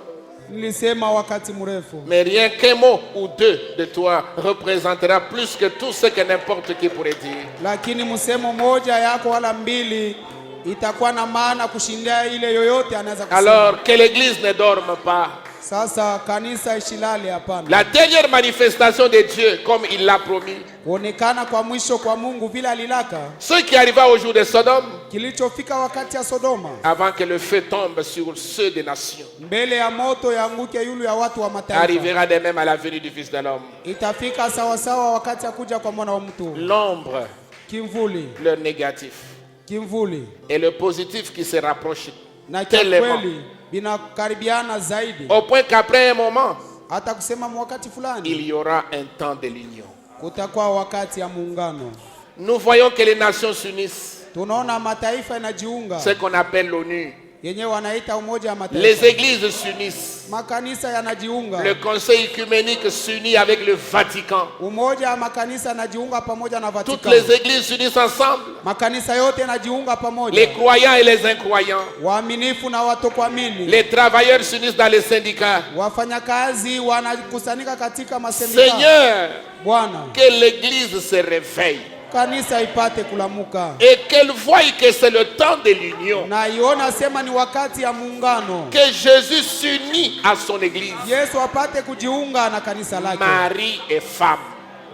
B: Nilisema wakati mrefu,
A: mais rien qu'un mot ou deux de toi représentera plus que tout ce que n'importe qui pourrait dire.
B: lakini msemo moja yako wala mbili itakuwa na maana kushindia ile yoyote anaweza kusema.
A: Alors que l'Église ne dorme pas.
B: Sasa kanisa ishilale, hapana.
A: La dernière manifestation de Dieu, comme il l'a promis,
B: Kuonekana kwa mwisho kwa Mungu vile alilaka,
A: ce qui arriva au jour de Sodome,
B: kilichofika wakati ya Sodoma,
A: avant que le feu tombe sur ceux des nations,
B: mbele ya moto yanguke yulu ya watu wa mataifa,
A: arrivera de même à la venue du Fils de l'homme.
B: itafika sawasawa wakati ya kuja kwa mwana wa mtu.
A: L'ombre,
B: Kimvuli,
A: le négatif,
B: kimvuli
A: et le positif qui se rapprochent
B: na cha
A: tellement,
B: kweli binakaribiana zaidi,
A: au point qu'après un moment,
B: hata kusema wakati fulani
A: il y aura un temps de l'union.
B: kutakuwa wakati ya muungano.
A: Nous voyons que les nations s'unissent,
B: Tunaona mataifa inajiunga,
A: ce qu'on appelle l'ONU.
B: yenyewe wanaita umoja wa
A: Les
B: mataifa.
A: églises s'unissent.
B: Makanisa yanajiunga,
A: Le Conseil œcuménique s'unit avec le Vatican.
B: umoja wa makanisa yanajiunga pamoja na
A: Toutes
B: Vatican.
A: les églises s'unissent ensemble.
B: Makanisa yote yanajiunga
A: Les
B: pamoja,
A: croyants et les incroyants.
B: waaminifu na watokuamini.
A: Les travailleurs s'unissent dans les syndicats.
B: Wafanyakazi wanakusanyika katika masendika.
A: Seigneur,
B: Bwana,
A: que l'Église se réveille
B: kanisa ipate kulamuka
A: et qu'elle voie que c'est le temps de l'union.
B: na iona sema ni wakati ya muungano.
A: Que Jésus s'unit à son Église,
B: Yesu apate kujiunga na kanisa lake,
A: mari et femme.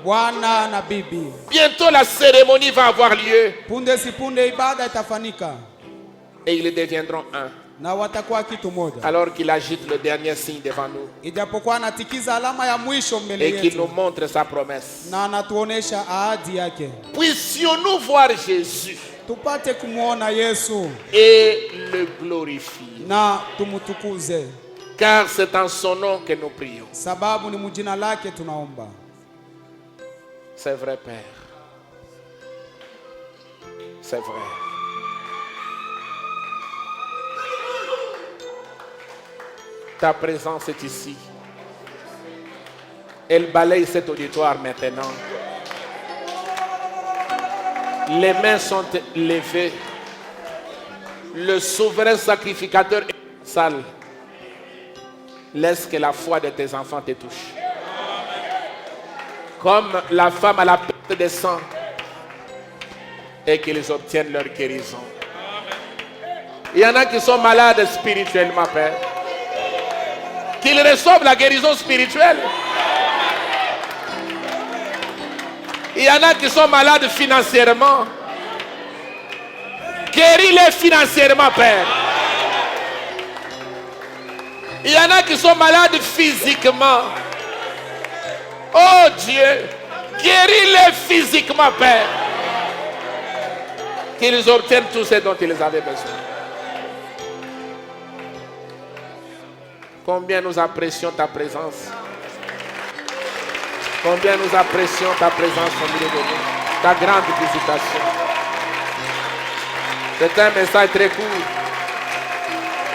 B: bwana na bibi.
A: Bientôt la cérémonie va avoir lieu
B: Punde si punde ibada itafanyika
A: et ils deviendront un.
B: na watakuwa kitu moja,
A: Alors qu'il agite le dernier signe devant nous
B: ijapokuwa anatikiza alama ya mwisho mbele
A: et qu'il nous
B: yetu
A: montre sa promesse.
B: na anatuonesha ahadi yake.
A: Puissions-nous voir Jésus
B: Tupate kumwona Yesu
A: et le glorifier.
B: na tumutukuze,
A: Car c'est en son nom que nous prions.
B: sababu ni mjina lake tunaomba.
A: C'est vrai, Père. C'est vrai. Ta présence est ici. Elle balaye cet auditoire maintenant. Les mains sont levées. Le souverain sacrificateur est dans la salle. Laisse que la foi de tes enfants te touche. Comme la femme à la perte de sang. Et qu'ils obtiennent leur guérison. Il y en a qui sont malades spirituellement, Père. Qu'ils reçoivent la guérison spirituelle. Il y en a qui sont malades financièrement. Guéris-les financièrement, Père. Il y en a qui sont malades physiquement. Oh Dieu, guéris-les physiquement, Père. Qu'ils obtiennent tout ce dont ils avaient besoin. Combien nous apprécions ta présence. Combien nous apprécions ta présence au milieu de nous. Ta grande visitation. C'est un message très court.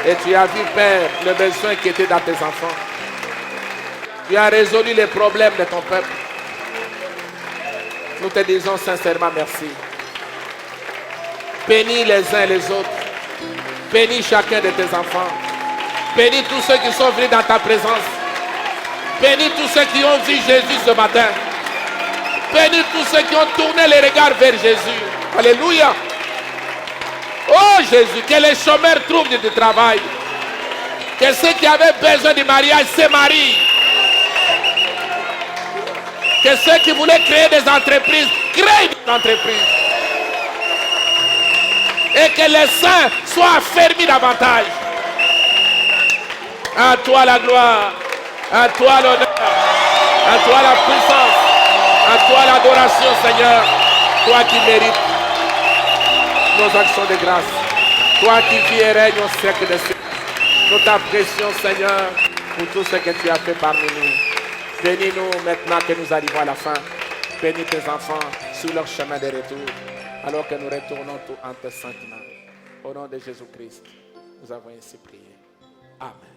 A: Et tu as vu, Père, le besoin qui était dans tes enfants. Tu as résolu les problèmes de ton peuple. Nous te disons sincèrement merci. Bénis les uns et les autres. Bénis chacun de tes enfants. Bénis tous ceux qui sont venus dans ta présence. Bénis tous ceux qui ont vu Jésus ce matin. Bénis tous ceux qui ont tourné les regards vers Jésus. Alléluia. Oh Jésus, que les chômeurs trouvent du travail. Que ceux qui avaient besoin du mariage se marient. Que ceux qui voulaient créer des entreprises créent des entreprises. Et que les saints soient affermis davantage. À toi la gloire, à toi l'honneur, à toi la puissance, à toi l'adoration, Seigneur. Toi qui mérites nos actions de grâce. Toi qui vis et règnes au siècle des siècles. Nous t'apprécions, Seigneur, pour tout ce que tu as fait parmi nous. Bénis-nous maintenant que nous arrivons à la fin. Bénis tes enfants sur leur chemin de retour, alors que nous retournons tout en tes saintes mains. Au nom de Jésus-Christ, nous avons ainsi prié. Amen.